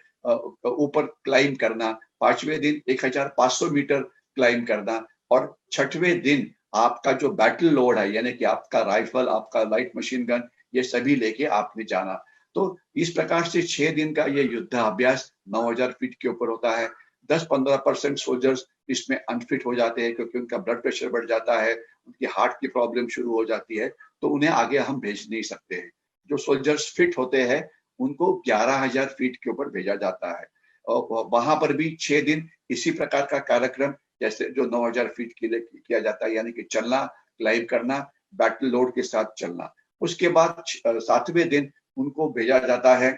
ऊपर क्लाइम करना, पांचवें दिन 1,500 मीटर क्लाइम करना, और छठवें दिन आपका जो बैटल लोड है, यानी कि आपका राइफल, आपका लाइट मशीन गन, ये सभी लेके आपने जाना। तो इस प्रकार से 6 दिन का ये युद्धाभ्यास 9000 फीट के ऊपर होता है। 10-15% सोल्जर्स इसमें अनफिट हो जाते हैं क्योंकि उनका ब्लड प्रेशर बढ़ जाता है, उनकी हार्ट की प्रॉब्लम शुरू हो जाती है, तो उन्हें आगे हम भेज नहीं सकते हैं। जो सोल्जर्स फिट होते हैं उनको 11,000 फीट के ऊपर भेजा जाता है और वहां पर भी 6 दिन इसी प्रकार का कार्यक्रम जैसे जो 9,000 फीट के लिए किया जाता है, यानी कि चलना, क्लाइंब करना, बैटल लोड के साथ चलना। उसके बाद 7वें दिन उनको भेजा जाता है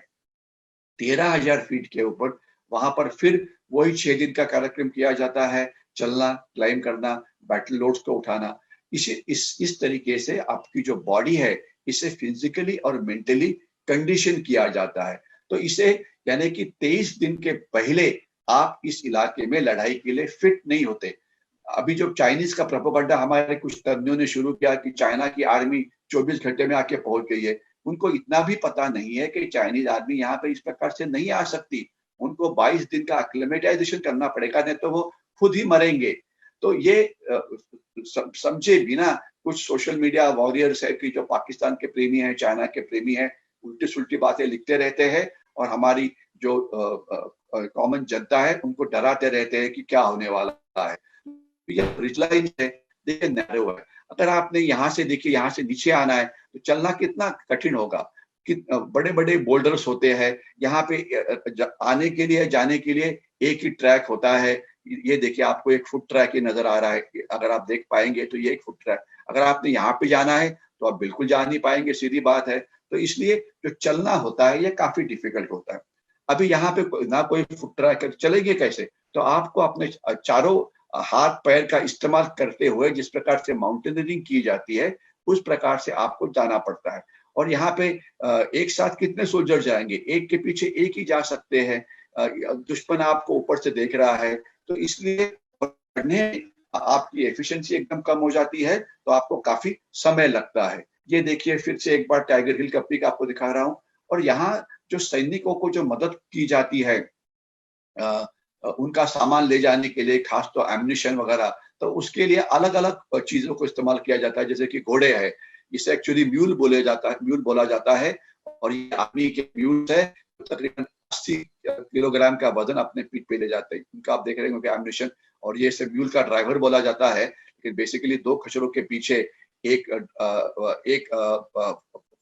13,000 फीट के ऊपर। वहां पर फिर वही 6 दिन का कार्यक्रम किया जाता है, चलना, क्लाइंब करना, बैटल लोड्स को उठाना। इस तरीके से आपकी जो बॉडी है इसे फिजिकली और मेंटली कंडीशन किया जाता है। तो इसे यानी कि 23 दिन के पहले आप इस इलाके में लड़ाई के लिए फिट नहीं होते। अभी जो चाइनीज का प्रोपेगेंडा हमारे कुछ तज्ञों ने शुरू किया कि चाइना की आर्मी 24 घंटे में आके पहुंच गई है, उनको इतना भी पता नहीं है कि चाइनीज आर्मी यहाँ पे इस प्रकार से नहीं आ सकती। उनको 22 दिन का एक्लिमेटाइजेशन करना पड़ेगा, नहीं तो वो खुद ही मरेंगे। तो ये समझे बिना कुछ सोशल मीडिया वॉरियर्स है कि जो पाकिस्तान के प्रेमी हैं, चाइना के प्रेमी हैं, उल्टी सुल्टी बातें लिखते रहते हैं और हमारी जो कॉमन जनता है उनको डराते रहते हैं कि क्या होने वाला है। ये ब्रिज लाइन है, देखिए नैरो है। अगर आपने यहाँ से देखिए यहाँ से नीचे आना है तो चलना कितना कठिन होगा। कि बड़े बड़े बोल्डर्स होते हैं यहाँ पे, आने के लिए जाने के लिए एक ही ट्रैक होता है। ये देखिए आपको एक फुट ट्रैक ही नजर आ रहा है, अगर आप देख पाएंगे तो ये एक फुट ट्रैक। अगर आपने यहाँ पे जाना है तो आप बिल्कुल जा नहीं पाएंगे, सीधी बात है। तो इसलिए जो चलना होता है ये काफी डिफिकल्ट होता है। अभी यहाँ पे ना कोई फुट ट्रैक चलेंगे कैसे, तो आपको अपने चारों हाथ पैर का इस्तेमाल करते हुए जिस प्रकार से माउंटेनियरिंग की जाती है उस प्रकार से आपको जाना पड़ता है। और यहाँ पे एक साथ कितने सोल्जर जाएंगे, एक के पीछे एक ही जा सकते हैं। दुश्मन आपको ऊपर से देख रहा है, तो इसलिए पढ़ने आपकी एफिशिएंसी एकदम कम हो जाती है, तो आपको काफी समय लगता है। ये देखिए फिर से एक बार टाइगर हिल का पिक आपको दिखा रहा हूँ। और यहाँ जो सैनिकों को जो मदद की जाती है उनका सामान ले जाने के लिए, खास तो एम्युनिशन वगैरह, तो उसके लिए अलग अलग चीजों को इस्तेमाल किया जाता है। जैसे कि घोड़े है, इसे एक्चुअली म्यूल बोला जाता है। और ये आर्मी के म्यूल है, तो तकरीबन 80 किलोग्राम का वजन अपने पीठ पे ले जाते हैं। उनका आप देख रहे होंगे एम्युनिशन। और ये इसे म्यूल का ड्राइवर बोला जाता है, लेकिन बेसिकली 2 खच्चरों के पीछे एक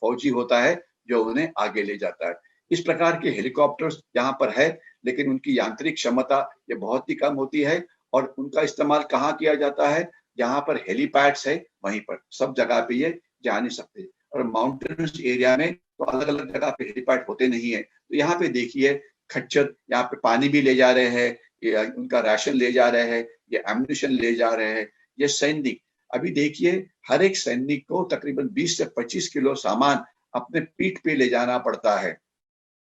फौजी होता है जो उन्हें आगे ले जाता है। इस प्रकार के हेलीकॉप्टर्स यहाँ पर है, लेकिन उनकी यांत्रिक क्षमता ये बहुत ही कम होती है। और उनका इस्तेमाल कहाँ किया जाता है, जहाँ पर हेलीपैड्स है वहीं पर, सब जगह पे ये जा नहीं सकते। और माउंटेन्स एरिया में तो अलग अलग जगह पे हेलीपैड होते नहीं है। तो यहाँ पे देखिए खच्चर यहाँ पे पानी भी ले जा रहे हैं, ये उनका राशन ले जा रहे हैं, ये एम्युनिशन ले जा रहे हैं। ये सैनिक, अभी देखिए हर एक सैनिक को तकरीबन 20 से 25 किलो सामान अपने पीठ पे ले जाना पड़ता है।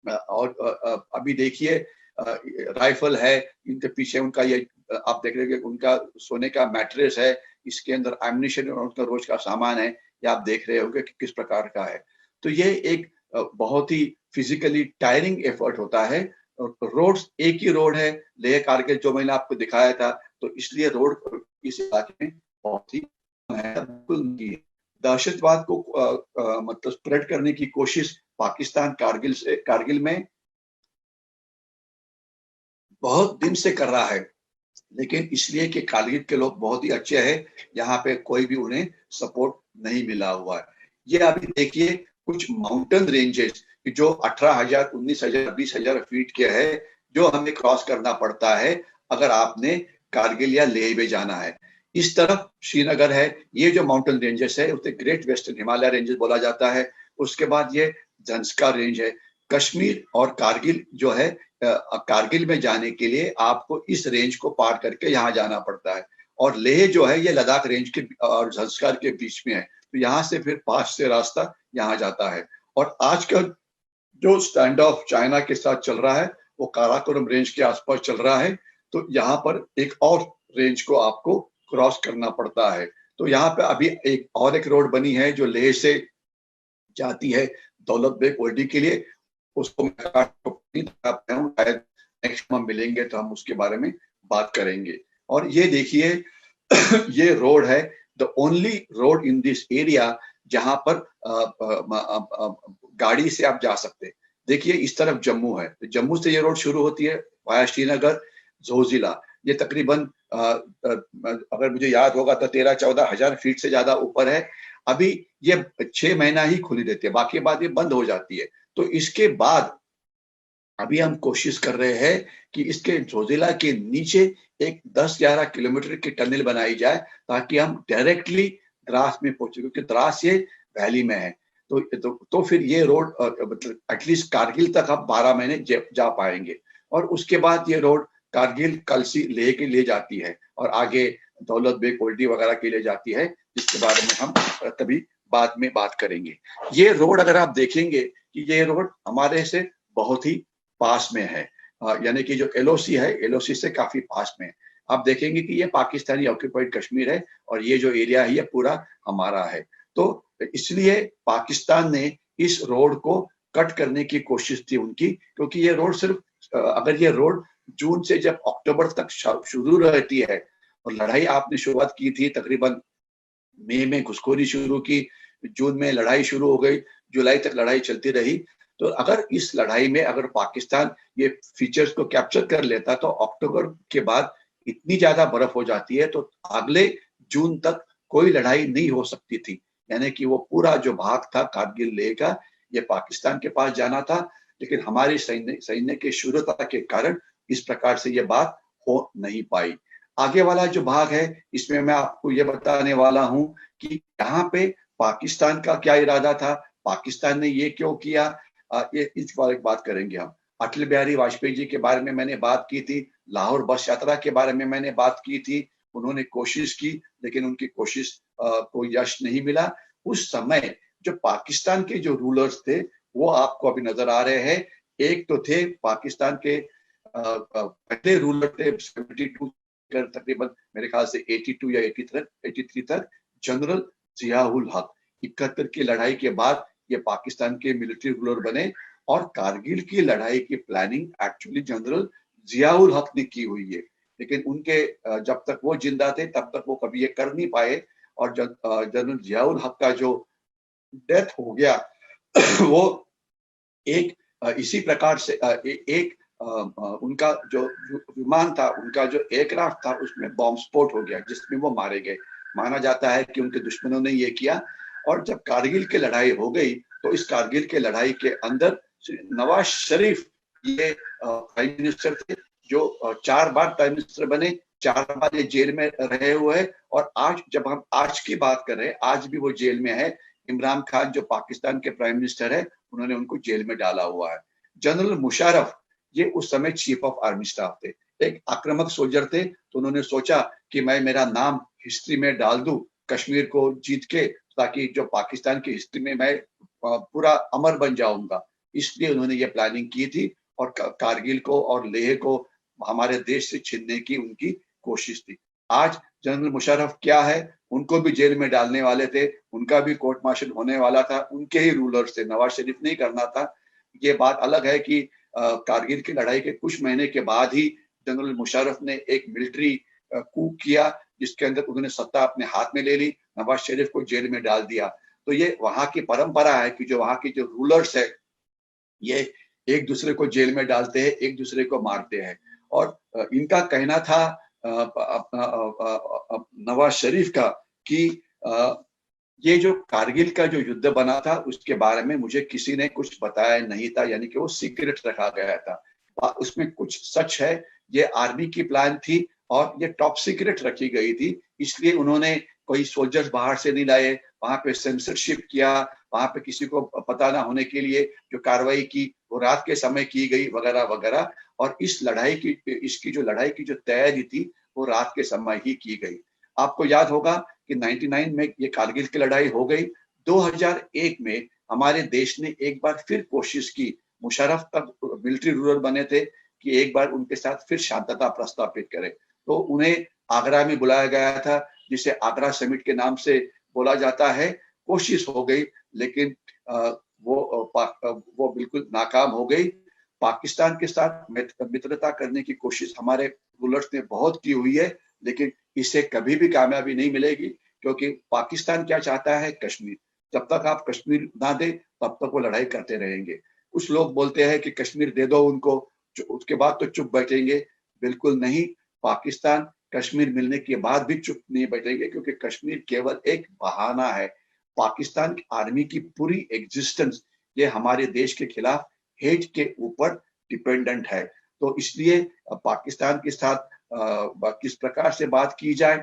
और अभी देखिए राइफल है, इनके पीछे उनका ये आप देख रहे हैं उनका सोने का मैट्रेस है, इसके अंदर एम्युनिशन और उनका रोज का सामान है। ये आप देख रहे होंगे कि किस प्रकार का है। तो ये एक बहुत ही फिजिकली टायरिंग एफर्ट होता है। रोड्स एक ही रोड है, लेह कारगिल जो मैंने आपको दिखाया था, तो इसलिए रोड इस इलाके में बहुत ही कम है, बिल्कुल नहीं है। दहशतवाद को मतलब स्प्रेड करने की कोशिश पाकिस्तान कारगिल में बहुत दिन से कर रहा है, लेकिन इसलिए कि कारगिल के लोग बहुत ही अच्छे हैं, यहाँ पे कोई भी उन्हें सपोर्ट नहीं मिला हुआ है। ये अभी देखिए कुछ माउंटेन रेंजेस जो 18,000, 19,000, 20,000 फीट के है, जो हमें क्रॉस करना पड़ता है अगर आपने कारगिल या लेह में जाना है। इस तरफ श्रीनगर है, ये जो माउंटेन रेंजेस है उसे ग्रेट वेस्टर्न हिमालय रेंजेस बोला जाता है। उसके बाद ये जंस्कार रेंज है। कश्मीर और कारगिल जो है, कारगिल में जाने के लिए आपको इस रेंज को पार करके यहाँ जाना पड़ता है। और लेह जो है ये लद्दाख रेंज के और जंस्कार के बीच में है, तो यहाँ से फिर पास से रास्ता यहाँ जाता है। और आजकल जो स्टैंड ऑफ चाइना के साथ चल रहा है वो काराकोरम रेंज के आसपास चल रहा है। तो यहाँ पर एक और रेंज को आपको क्रॉस करना पड़ता है। तो यहाँ पे अभी एक रोड बनी है जो लेह से जाती है दौलत बेग ओल्डी के लिए। उसको शायद नेक्स्ट हम मिलेंगे तो हम उसके बारे में बात करेंगे। और ये देखिए ये रोड है, the only road in this area जहां पर गाड़ी से आप जा सकते हैं। देखिए इस तरफ जम्मू है, तो जम्मू से ये रोड शुरू होती है वाया श्रीनगर, जोजिला। ये तकरीबन अगर मुझे याद होगा तो 13-14 हजार फीट से ज्यादा ऊपर है। अभी ये 6 महीना ही खुली रहती है, बाकी बाद ये बंद हो जाती है। तो इसके बाद अभी हम कोशिश कर रहे हैं कि इसके जोजिला के नीचे एक 10-11 किलोमीटर की टनल बनाई जाए, ताकि हम डायरेक्टली द्रास में पहुंचे, क्योंकि द्रास ये वैली में है। तो फिर ये रोड मतलब एटलीस्ट कारगिल तक हम 12 महीने जा पाएंगे। और उसके बाद ये रोड कारगिल कलसी लेह के लिए जाती है और आगे दौलत बेग ओल्डी वगैरह के लिए जाती है, जिसके बारे में हम कभी बाद में बात करेंगे। ये रोड अगर आप देखेंगे कि ये रोड हमारे से बहुत ही पास में है, यानी कि जो एलओसी है, एलओसी से काफी पास में है। आप देखेंगे कि ये पाकिस्तानी ऑक्यूपाइड कश्मीर है और ये जो एरिया है ये पूरा हमारा है। तो इसलिए पाकिस्तान ने इस रोड को कट करने की कोशिश थी उनकी, क्योंकि ये रोड सिर्फ अगर ये रोड जून से जब अक्टूबर तक शुरू रहती है, और लड़ाई आपने शुरुआत की थी तकरीबन मई में घुसखोरी शुरू की, जून में लड़ाई शुरू हो गई, जुलाई तक लड़ाई चलती रही। तो अगर इस लड़ाई में अगर पाकिस्तान ये फीचर्स को कैप्चर कर लेता, तो अक्टूबर के बाद इतनी ज्यादा बर्फ हो जाती है, तो अगले जून तक कोई लड़ाई नहीं हो सकती थी। यानी कि वो पूरा जो भाग था कारगिल लेह का, ये पाकिस्तान के पास जाना था। लेकिन हमारी सैन्य के शूरता के कारण इस प्रकार से ये बात हो नहीं पाई। आगे वाला जो भाग है, इसमें मैं आपको ये बताने वाला हूं कि यहाँ पे पाकिस्तान का क्या इरादा था, पाकिस्तान ने ये क्यों किया, ये इस बारे में बात करेंगे हम। अटल बिहारी वाजपेयी जी के बारे में मैंने बात की थी, लाहौर बस यात्रा के बारे में मैंने बात की थी। उन्होंने कोशिश की, लेकिन उनकी कोशिश को यश नहीं मिला। उस समय जो पाकिस्तान के जो रूलर्स थे, वो आपको अभी नजर आ रहे हैं। एक तो थे पाकिस्तान के पहले रूलर थे 72 तकरीबन, मेरे ख्याल से 82 या 83 तक, जनरल जियाउल हक। 71 की लड़ाई के बाद ये पाकिस्तान के मिलिट्री रूलर बने, और कारगिल की लड़ाई की प्लानिंग एक्चुअली जनरल जियाउल हक ने की हुई है। लेकिन उनके जब तक वो जिंदा थे तब तक वो कभी ये कर नहीं पाए। और जनरल जियाउल हक का जो डेथ हो गया वो एक इसी प्रकार से एक उनका जो विमान था, उनका जो एयरक्राफ्ट था, उसमें बॉम्ब स्फोट हो गया, जिसमें वो मारे गए। माना जाता है कि उनके दुश्मनों ने ये किया। और जब कारगिल की लड़ाई हो गई, तो इस कारगिल के लड़ाई के अंदर नवाज शरीफ ये प्राइम मिनिस्टर थे, जो 4 बार प्राइम मिनिस्टर बने, 4 बार ये जेल में रहे हुए हैं। और आज जब हम आज की बात कर रहे हैं, आज भी वो जेल में है। इमरान खान जो पाकिस्तान के प्राइम मिनिस्टर है, उन्होंने उनको जेल में डाला हुआ है। जनरल मुशर्रफ ये उस समय चीफ ऑफ आर्मी स्टाफ थे, एक आक्रामक सोल्जर थे। तो उन्होंने सोचा कि मैं मेरा नाम हिस्ट्री में डाल दूं कश्मीर को जीत के, ताकि जो पाकिस्तान की हिस्ट्री में मैं पूरा अमर बन जाऊंगा। इसलिए उन्होंने ये प्लानिंग की थी, और कारगिल को और लेह को हमारे देश से छीनने की उनकी कोशिश थी। आज जनरल मुशर्रफ क्या है, उनको भी जेल में डालने वाले थे, उनका भी कोर्ट मार्शल होने वाला था, उनके ही रूलर्स थे, नवाज शरीफ नहीं करना था। ये बात अलग है कि कारगिल की लड़ाई के कुछ महीने के बाद ही जनरल मुशर्रफ ने एक मिलिट्री कूप किया, जिसके अंदर उन्होंने सत्ता अपने हाथ में ले ली, नवाज शरीफ को जेल में डाल दिया। तो ये वहां की परंपरा है कि जो वहां की जो रूलर्स है, ये एक दूसरे को जेल में डालते हैं, एक दूसरे को मारते हैं। और इनका कहना था नवाज शरीफ का कि ये जो कारगिल का जो युद्ध बना था, उसके बारे में मुझे किसी ने कुछ बताया नहीं था, यानी कि वो सीक्रेट रखा गया था। उसमें कुछ सच है, ये आर्मी की प्लान थी और ये टॉप सीक्रेट रखी गई थी। इसलिए उन्होंने कोई सोल्जर्स बाहर से नहीं लाए, वहां पे सेंसरशिप किया, वहां पे किसी को पता ना होने के लिए जो कार्रवाई की वो रात के समय की गई, वगैरह वगैरह। और इसकी जो लड़ाई की जो तैयारी थी, वो रात के समय ही की गई। आपको याद होगा कि 99 में ये कारगिल की लड़ाई हो गई। 2001 में हमारे देश ने एक बार फिर कोशिश की, मुशर्रफ तब मिलिट्री रूलर बने थे, कि एक बार उनके साथ फिर शांतता प्रस्तापित करें। तो उन्हें आगरा में बुलाया गया था, जिसे आगरा समिट के नाम से बोला जाता है। कोशिश हो गई, लेकिन वो बिल्कुल नाकाम हो गई। पाकिस्तान के साथ मित्रता करने की कोशिश हमारे रूलर्स ने बहुत की हुई है, लेकिन इससे कभी भी कामयाबी नहीं मिलेगी, क्योंकि पाकिस्तान क्या चाहता है, कश्मीर। जब तक आप कश्मीर ना दे तब तक वो लड़ाई करते रहेंगे। कुछ लोग बोलते हैं कि कश्मीर दे दो उनको, उसके बाद तो चुप बैठेंगे। बिल्कुल नहीं, पाकिस्तान कश्मीर मिलने के बाद भी चुप नहीं बैठेंगे, क्योंकि कश्मीर केवल एक बहाना है। पाकिस्तान की आर्मी की पूरी एग्जिस्टेंस ये हमारे देश के खिलाफ हेट के ऊपर डिपेंडेंट है। तो इसलिए पाकिस्तान के साथ किस प्रकार से बात की जाए,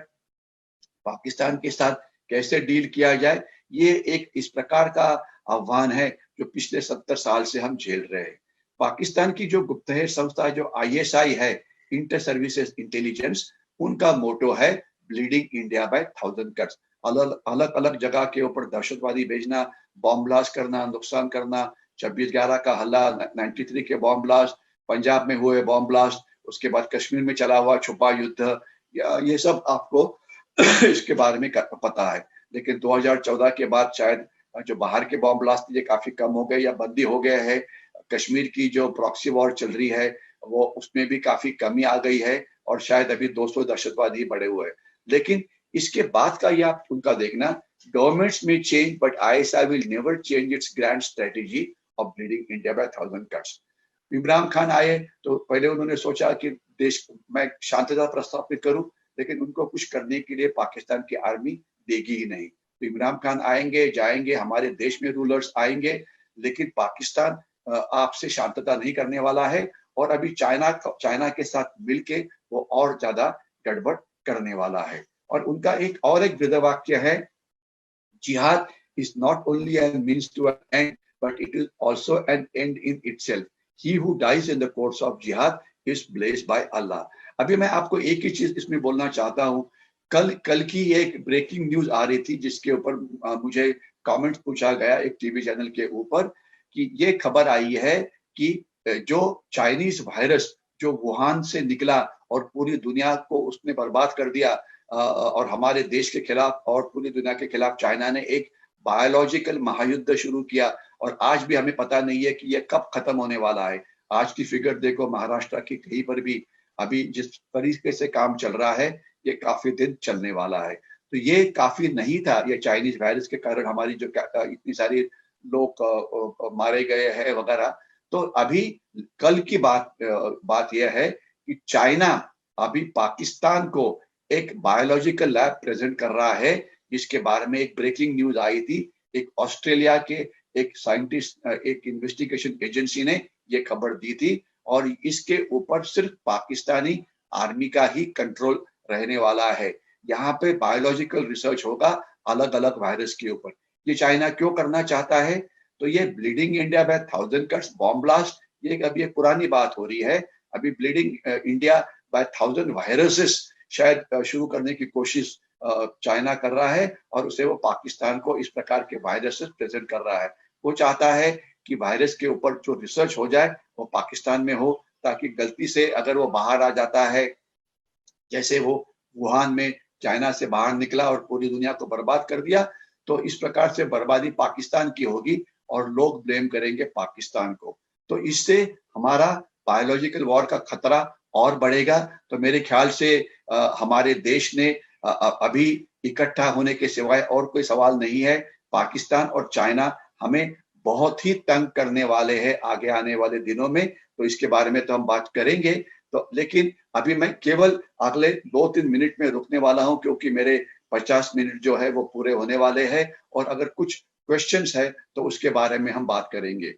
पाकिस्तान के साथ कैसे डील किया जाए, ये एक इस प्रकार का आह्वान है जो पिछले 70 साल से हम झेल रहे हैं। पाकिस्तान की जो गुप्तचर संस्था जो आईएसआई है, इंटर सर्विसेज इंटेलिजेंस, उनका मोटो है bleeding India by thousand cuts. अलग अलग जगह के ऊपर दहशतवादी भेजना, बॉम्ब ब्लास्ट करना, नुकसान करना, 26/11 का हल्ला, 93 के बॉम्ब ब्लास्ट, पंजाब में हुए बॉम्ब ब्लास्ट, उसके बाद कश्मीर में चला हुआ छुपा युद्ध, ये सब आपको इसके बारे में पता है। लेकिन 2014 के बाद शायद जो बाहर के बॉम्ब ब्लास्ट ये काफी कम हो गए या बंदी हो गए हैं। कश्मीर की जो प्रॉक्सी वॉर चल रही है वो उसमें भी काफी कमी आ गई है, और शायद अभी 200 दहशतवादी बढ़े हुए हैं। लेकिन इसके बाद का ये आप उनका देखना, गवर्नमेंट्स में change but ISI will never change it's grand strategy of bleeding India by thousand cuts. Imran Khan आए तो पहले उन्होंने सोचा कि देश मैं शांतता प्रस्थापित करूं, लेकिन उनको कुछ करने के लिए पाकिस्तान की आर्मी देगी ही नहीं। तो इमरान खान आएंगे जाएंगे, हमारे देश में रूलर्स आएंगे, लेकिन पाकिस्तान आपसे शांतता नहीं करने वाला है, और अभी चाइना के साथ मिलके वो और ज्यादा गड़बड़ करने वाला है। और उनका एक वेदवाक्य है, जिहाद is not only a means to an end, but it is also an end in itself. He who dies in the course of jihad is blessed by Allah. अभी मैं आपको एक ही चीज इसमें बोलना चाहता हूँ। कल की एक ब्रेकिंग न्यूज आ रही थी, जिसके ऊपर मुझे कमेंट्स पूछा गया एक टीवी चैनल के ऊपर, कि ये खबर आई है कि जो चाइनीज वायरस जो वुहान से निकला और पूरी दुनिया को उसने बर्बाद कर दिया, और हमारे देश के खिलाफ और पूरी दुनिया के खिलाफ चाइना ने एक बायोलॉजिकल महायुद्ध शुरू किया, और आज भी हमें पता नहीं है कि यह कब खत्म होने वाला है। आज की फिगर देखो, महाराष्ट्र की कहीं पर भी अभी जिस तरीके से काम चल रहा है, ये काफी दिन चलने वाला है। तो ये काफी नहीं था, ये चाइनीज वायरस के कारण हमारी जो इतनी सारी लोग मारे गए हैं वगैरह। तो अभी कल की बात यह है कि चाइना अभी पाकिस्तान को एक बायोलॉजिकल लैब प्रेजेंट कर रहा है, जिसके बारे में एक ब्रेकिंग न्यूज आई थी। एक ऑस्ट्रेलिया के एक साइंटिस्ट, एक इन्वेस्टिगेशन एजेंसी ने ये खबर दी थी, और इसके ऊपर सिर्फ पाकिस्तानी आर्मी का ही कंट्रोल रहने वाला है। यहाँ पे बायोलॉजिकल रिसर्च होगा अलग अलग वायरस के ऊपर। ये चाइना क्यों करना चाहता है? तो ये bleeding India by thousand cuts bomb blast, ये अभी एक पुरानी बात हो रही है। अभी bleeding India by thousand viruses शायद शुरू करने की कोशिश चाइना कर रहा है, और उसे वो पाकिस्तान को इस प्रकार के वायरसेस प्रेजेंट कर रहा है। वो चाहता है कि वायरस के ऊपर जो रिसर्च हो जाए वो पाकिस्तान में हो, ताकि गलती से अगर वो बाहर आ जाता है, जैसे वो वुहान में चाइना से बाहर निकला और पूरी दुनिया को बर्बाद कर दिया, तो इस प्रकार से बर्बादी पाकिस्तान की होगी और लोग ब्लेम करेंगे पाकिस्तान को। तो इससे हमारा बायोलॉजिकल वॉर का खतरा और बढ़ेगा। तो मेरे ख्याल से हमारे देश ने अभी इकट्ठा होने के सिवाय और कोई सवाल नहीं है। पाकिस्तान और चाइना हमें बहुत ही तंग करने वाले हैं आगे आने वाले दिनों में, तो इसके बारे में तो हम बात करेंगे। तो लेकिन अभी मैं केवल अगले 2-3 मिनट में रुकने वाला हूं, क्योंकि मेरे 50 मिनट जो है वो पूरे होने वाले हैं, और अगर कुछ क्वेश्चंस है तो उसके बारे में हम बात करेंगे।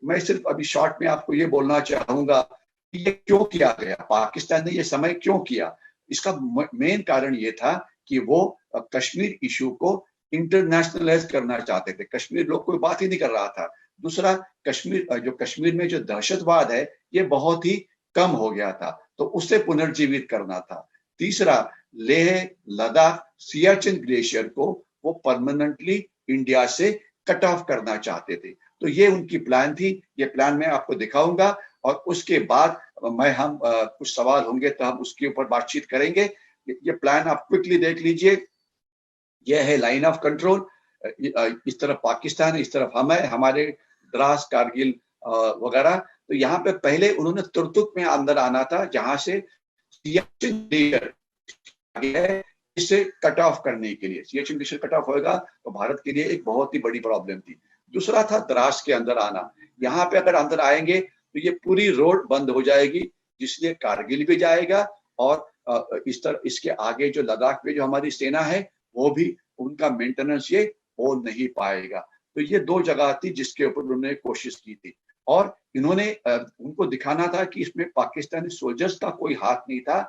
मैं सिर्फ अभी शॉर्ट में आपको ये बोलना चाहूंगा कि ये क्यों किया गया, पाकिस्तान ने ये समय क्यों किया। इसका मेन कारण ये था कि वो कश्मीर इशू को इंटरनेशनलाइज करना चाहते थे। कश्मीर लोग कोई बात ही नहीं कर रहा था। दूसरा, कश्मीर में जो दहशतवाद है ये बहुत ही कम हो गया था, तो उसे पुनर्जीवित करना था। तीसरा, लेह लद्दाख सियाचिन ग्लेशियर को वो परमानेंटली इंडिया से कट ऑफ करना चाहते थे। तो ये उनकी प्लान थी। ये प्लान मैं आपको दिखाऊंगा, और उसके बाद हम कुछ सवाल होंगे तो हम उसके ऊपर बातचीत करेंगे। ये प्लान आप क्विकली देख लीजिए। यह है लाइन ऑफ कंट्रोल। इस तरफ पाकिस्तान है, इस तरफ हम है, हमारे द्रास कारगिल वगैरह। तो यहाँ पे पहले उन्होंने तुर्तुक में अंदर आना था, जहां से सियाचिन ग्लेशियर है, से कट ऑफ करने के लिए, सियाचिन ग्लेशियर कट ऑफ होगा तो भारत के लिए एक बहुत ही बड़ी प्रॉब्लम थी। दूसरा था द्रास के अंदर आना। यहाँ पे अगर अंदर आएंगे तो ये पूरी रोड बंद हो जाएगी, जिसलिए कारगिल भी जाएगा और इस तरह इसके आगे जो लद्दाख में जो हमारी सेना है वो भी उनका मेंटेनेंस ये हो नहीं पाएगा। तो ये दो जगह थी जिसके ऊपर उन्होंने कोशिश की थी और इन्होंने उनको दिखाना था कि इसमें पाकिस्तानी सोल्जर्स का कोई हाथ नहीं था,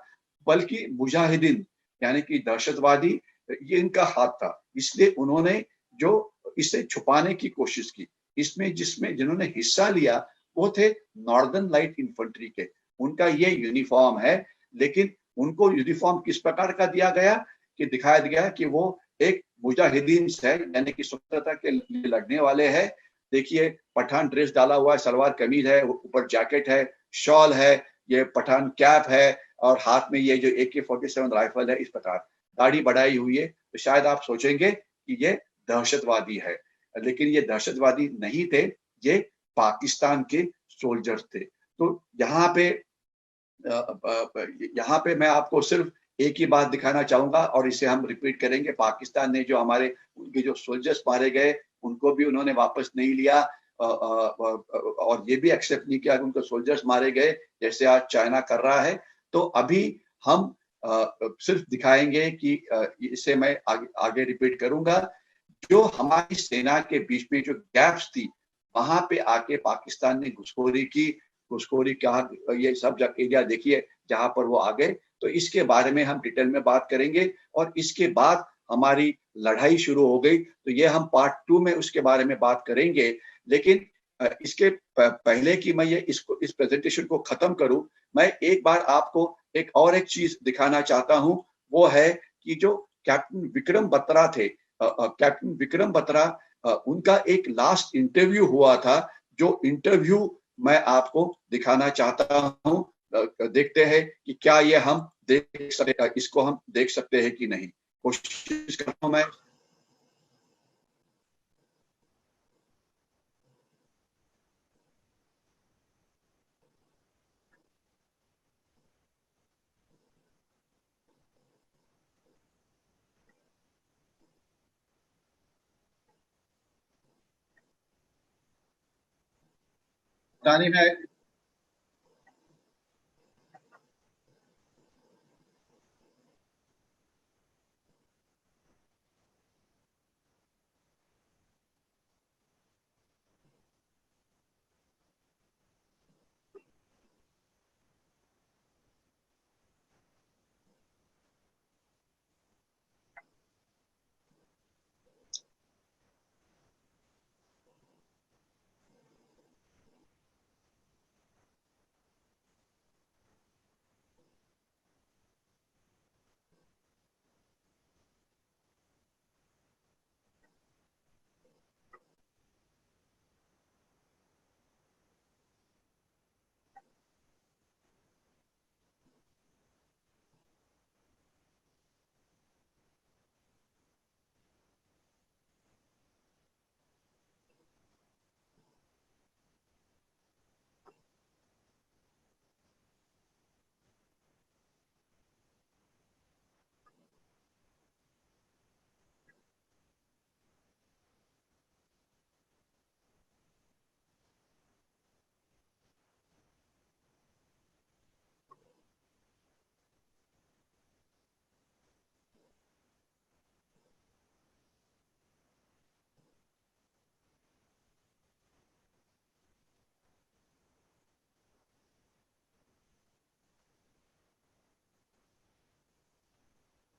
बल्कि मुजाहिदीन यानी कि दहशतवादी ये इनका हाथ था। इसलिए उन्होंने जो इसे छुपाने की कोशिश की। इसमें जिन्होंने हिस्सा लिया वो थे नॉर्दर्न लाइट इन्फेंट्री के। उनका ये यूनिफॉर्म है, लेकिन उनको यूनिफॉर्म किस प्रकार का दिया गया कि दिखाया गया कि वो एक मुजाहिदीन है, यानी कि स्वतंत्रता के लिए लड़ने वाले हैं। देखिए पठान ड्रेस डाला हुआ है, सलवार कमीज है, ऊपर जैकेट है, शॉल है, ये पठान कैप है और हाथ में ये जो AK-47 राइफल है, इस प्रकार दाढ़ी बढ़ाई हुई है। तो शायद आप सोचेंगे कि ये दहशतवादी है, लेकिन ये दहशतवादी नहीं थे, ये पाकिस्तान के सोल्जर्स थे। तो यहाँ पे मैं आपको सिर्फ एक ही बात दिखाना चाहूंगा और इसे हम रिपीट करेंगे। पाकिस्तान ने जो उनके जो सोल्जर्स मारे गए उनको भी उन्होंने वापस नहीं लिया और ये भी एक्सेप्ट नहीं किया कि उनको सोल्जर्स मारे गए जैसे आज चाइना कर रहा है। तो अभी हम सिर्फ दिखाएंगे कि इसे मैं आगे रिपीट करूंगा। जो हमारी सेना के बीच में जो गैप्स थी वहां पे आके पाकिस्तान ने घुसखोरी कहा, ये सब एरिया देखिए जहां पर वो आ गए। तो इसके बारे में हम डिटेल में बात करेंगे और इसके बाद हमारी लड़ाई शुरू हो गई। तो ये हम पार्ट 2 में उसके बारे में बात करेंगे। लेकिन इसके पहले कि मैं इस प्रेजेंटेशन को खत्म करूं, मैं एक बार आपको एक चीज दिखाना चाहता हूं। वो है कि जो कैप्टन विक्रम बत्रा थे, कैप्टन विक्रम बत्रा, उनका एक लास्ट इंटरव्यू हुआ था, जो इंटरव्यू मैं आपको दिखाना चाहता हूं। देखते हैं कि क्या ये हम इसको हम देख सकते हैं कि नहीं। कोशिश करता हूं मैं। रानी मैं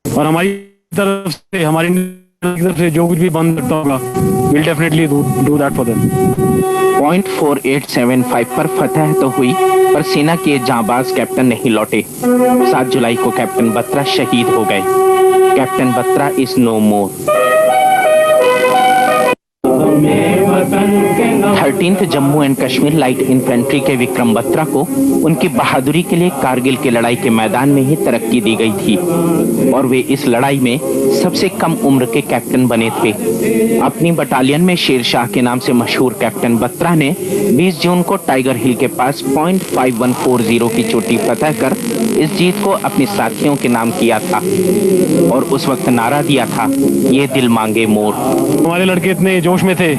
और हमारी तरफ से जो कुछ भी बंद करता होगा, we'll definitely do that for them. Point 4875 पर फतह तो हुई, पर सेना के जांबाज कैप्टन नहीं लौटे। 7 जुलाई को कैप्टन बत्रा शहीद हो गए। Captain Batra is no more. 13th Jammu and Kashmir light infantry के विक्रम बत्रा को उनकी बहादुरी के लिए कारगिल की लड़ाई के मैदान में ही तरक्की दी गई थी और वे इस लड़ाई में सबसे कम उम्र के कैप्टन बने थे। अपनी बटालियन में शेरशाह के नाम से मशहूर कैप्टन बत्रा ने 20 जून को टाइगर हिल के पास .5140 की चोटी फतह कर इस जीत को अपने साथियों के नाम किया था और उस वक्त नारा दिया था, ये दिल मांगे मोर। हमारे लड़के इतने जोश में थे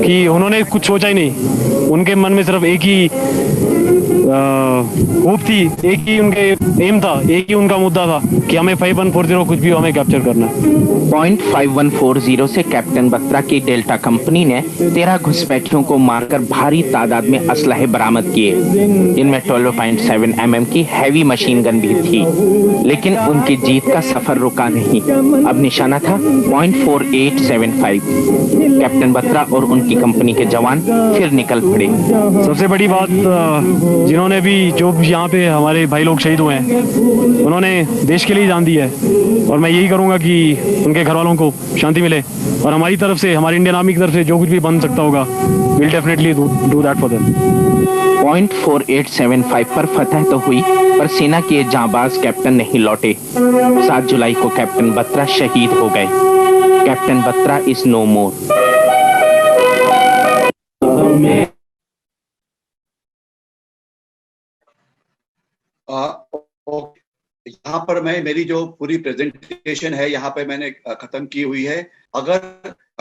कि उन्होंने कुछ सोचा ही नहीं। उनके मन में सिर्फ एक ही होप थी, एक ही उनके एम था, एक ही उनका मुद्दा था कि हमें 5140 कुछ भी हमें कैप्चर करना है। .5140 से कैप्टन बत्रा की डेल्टा कंपनी ने 13 घुसपैठियों को मारकर भारी तादाद में असलहे बरामद किए। इनमें 12.7 mm की हैवी मशीन गन भी थी, लेकिन उनकी जीत का सफर रुका नहीं। अब निशाना था .4875। कैप्टन बत्रा और उनकी कंपनी के जवान फिर निकल पड़े। सबसे बड़ी बात, जिन्होंने भी जो यहाँ पे हमारे भाई लोग शहीद हुए हैं, उन्होंने देश के लिए जान दी है और मैं यही करूँगा कि उनके घर वालों को शांति मिले और हमारी तरफ से, हमारी इंडियन आर्मी की तरफ से जो कुछ भी बन सकता होगा, will definitely do that for them. .4875 पर फतह तो हुई, पर सेना के जांबाज कैप्टन नहीं लौटे। 7 जुलाई को कैप्टन बत्रा शहीद हो गए। कैप्टन बत्रा इज नो मोर। यहाँ पर मैं, मेरी जो पूरी प्रेजेंटेशन है यहाँ पे मैंने खत्म की हुई है। अगर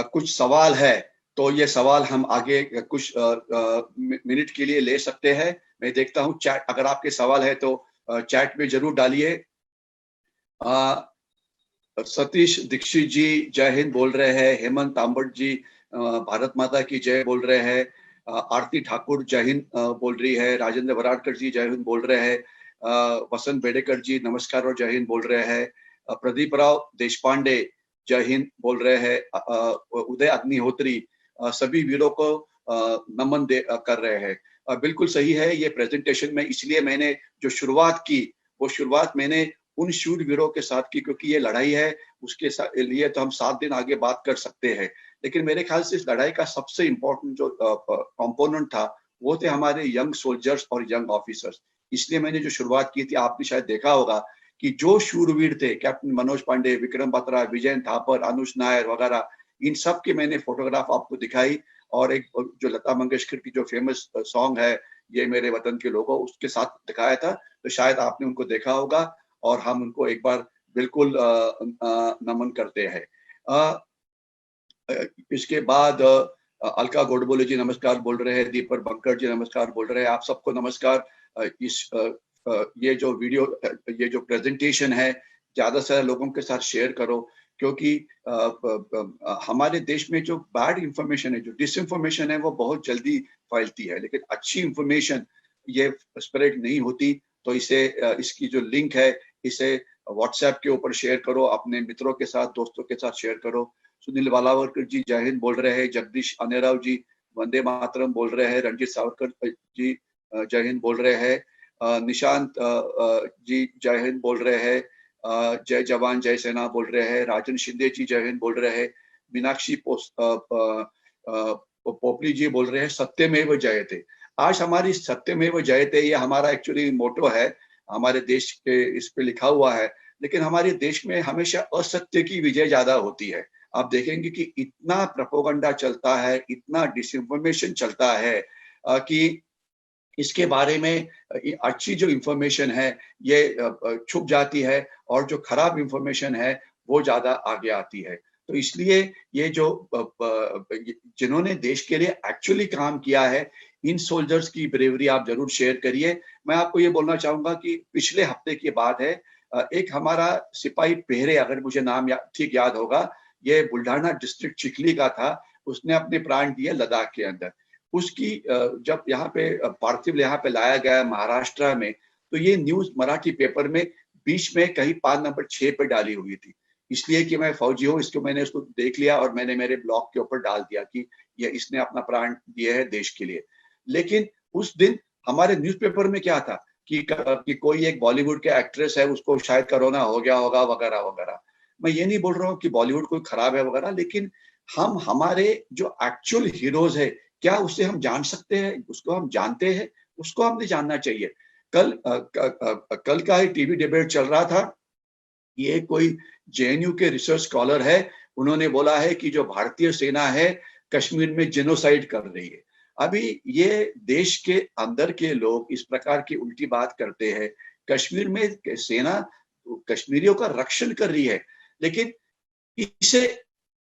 कुछ सवाल है तो ये सवाल हम आगे कुछ मिनट के लिए ले सकते हैं। मैं देखता हूँ चैट, अगर आपके सवाल है तो चैट में जरूर डालिए। सतीश दीक्षित जी जय हिंद बोल रहे हैं। हेमंत तांबट जी भारत माता की जय बोल रहे हैं। आरती ठाकुर जय हिंद बोल रही है। राजेंद्र बराड़कर जी जय हिंद बोल रहे हैं। वसंत बेडेकर जी नमस्कार और जय हिंद बोल रहे हैं। प्रदीप राव देशपांडे जय हिंद बोल रहे हैं। उदय अग्निहोत्री सभी वीरों को नमन कर रहे हैं। बिल्कुल सही है ये प्रेजेंटेशन में, इसलिए मैंने जो शुरुआत की वो शुरुआत मैंने उन शूरवीरों के साथ की, क्योंकि ये लड़ाई है, उसके लिए तो हम 7 दिन आगे बात कर सकते हैं। लेकिन मेरे ख्याल से इस लड़ाई का सबसे इम्पोर्टेंट जो कंपोनेंट था वो थे हमारे यंग सोल्जर्स और यंग ऑफिसर्स। इसलिए मैंने जो शुरुआत की थी, आपने शायद देखा होगा कि जो शूरवीर थे, कैप्टन मनोज पांडे, विक्रम बत्रा, विजय थापर, अनुज नायर वगैरह, इन सब के मैंने फोटोग्राफ आपको दिखाई। और एक जो लता मंगेशकर की जो फेमस सॉन्ग है ये मेरे वतन के लोगों, उसके साथ दिखाया था। तो शायद आपने उनको देखा होगा और हम उनको एक बार बिल्कुल नमन करते हैं। इसके बाद अलका गोडबोले जी नमस्कार बोल रहे हैं। दीपक बंकर जी नमस्कार बोल रहे हैं। आप सबको नमस्कार। ये जो वीडियो, ये जो प्रेजेंटेशन है, ज्यादा से ज्यादा लोगों के साथ शेयर करो, क्योंकि हमारे देश में जो बैड इंफॉर्मेशन है, जो डिसइंफॉर्मेशन है, वो बहुत जल्दी फैलती है, लेकिन अच्छी इंफॉर्मेशन ये स्प्रेड नहीं होती। तो इसे, इसकी जो लिंक है, इसे व्हाट्सएप के ऊपर शेयर करो, अपने मित्रों के साथ, दोस्तों के साथ शेयर करो। सुनील वालावरकर जी जय हिंद बोल रहे हैं। जगदीश अनेराव जी वंदे मातरम बोल रहे हैं। रंजीत सावरकर जी जय हिंद बोल रहे हैं। निशांत जी जय हिंद बोल रहे हैं। जय जवान जय सेना बोल रहे हैं। राजन शिंदे जी जय हिंद बोल रहे हैं। मीनाक्षी पोपली जी बोल रहे हैं सत्यमेव जयते। आज हमारी सत्यमेव जयते, ये हमारा एक्चुअली मोटो है, हमारे देश के इस पे लिखा हुआ है। लेकिन हमारे देश में हमेशा असत्य की विजय ज्यादा होती है। आप देखेंगे कि इतना प्रोपेगेंडा चलता है, इतना डिसइंफॉर्मेशन चलता है कि इसके बारे में अच्छी जो इंफॉर्मेशन है ये छुप जाती है और जो खराब इंफॉर्मेशन है वो ज्यादा आगे आती है। तो इसलिए ये जो जिन्होंने देश के लिए एक्चुअली काम किया है, इन सोल्जर्स की ब्रेवरी आप जरूर शेयर करिए। मैं आपको ये बोलना चाहूंगा कि पिछले हफ्ते की बात है, एक हमारा सिपाही पेहरे, अगर मुझे नाम ठीक याद होगा, ये बुल्ढाना डिस्ट्रिक्ट चिखली का था। उसने अपने प्राण दिए लद्दाख के अंदर। उसकी जब यहाँ पे पार्थिव यहाँ पे लाया गया महाराष्ट्र में, तो ये न्यूज मराठी पेपर में बीच में कहीं पान नंबर 6 पे डाली हुई थी। इसलिए कि मैं फौजी हूँ, इसको मैंने उसको देख लिया और मैंने मेरे ब्लॉग के ऊपर डाल दिया कि ये इसने अपना प्राण दिए है देश के लिए। लेकिन उस दिन हमारे न्यूज़पेपर में क्या था कि कोई एक बॉलीवुड के एक्ट्रेस है, उसको शायद कोरोना हो गया होगा वगैरह वगैरह। मैं ये नहीं बोल रहा हूँ कि बॉलीवुड कोई खराब है वगैरह, लेकिन हम हमारे जो एक्चुअल हीरोज है, क्या उसे हम जान सकते हैं? उसको हम जानते हैं? उसको हमने जानना चाहिए। कल का ही टीवी डिबेट चल रहा था ये कोई जेएनयू के रिसर्च स्कॉलर है, उन्होंने बोला है कि जो भारतीय सेना है कश्मीर में जेनोसाइड कर रही है। अभी ये देश के अंदर के लोग इस प्रकार की उल्टी बात करते हैं। कश्मीर में सेना कश्मीरियों का रक्षण कर रही है, लेकिन इसे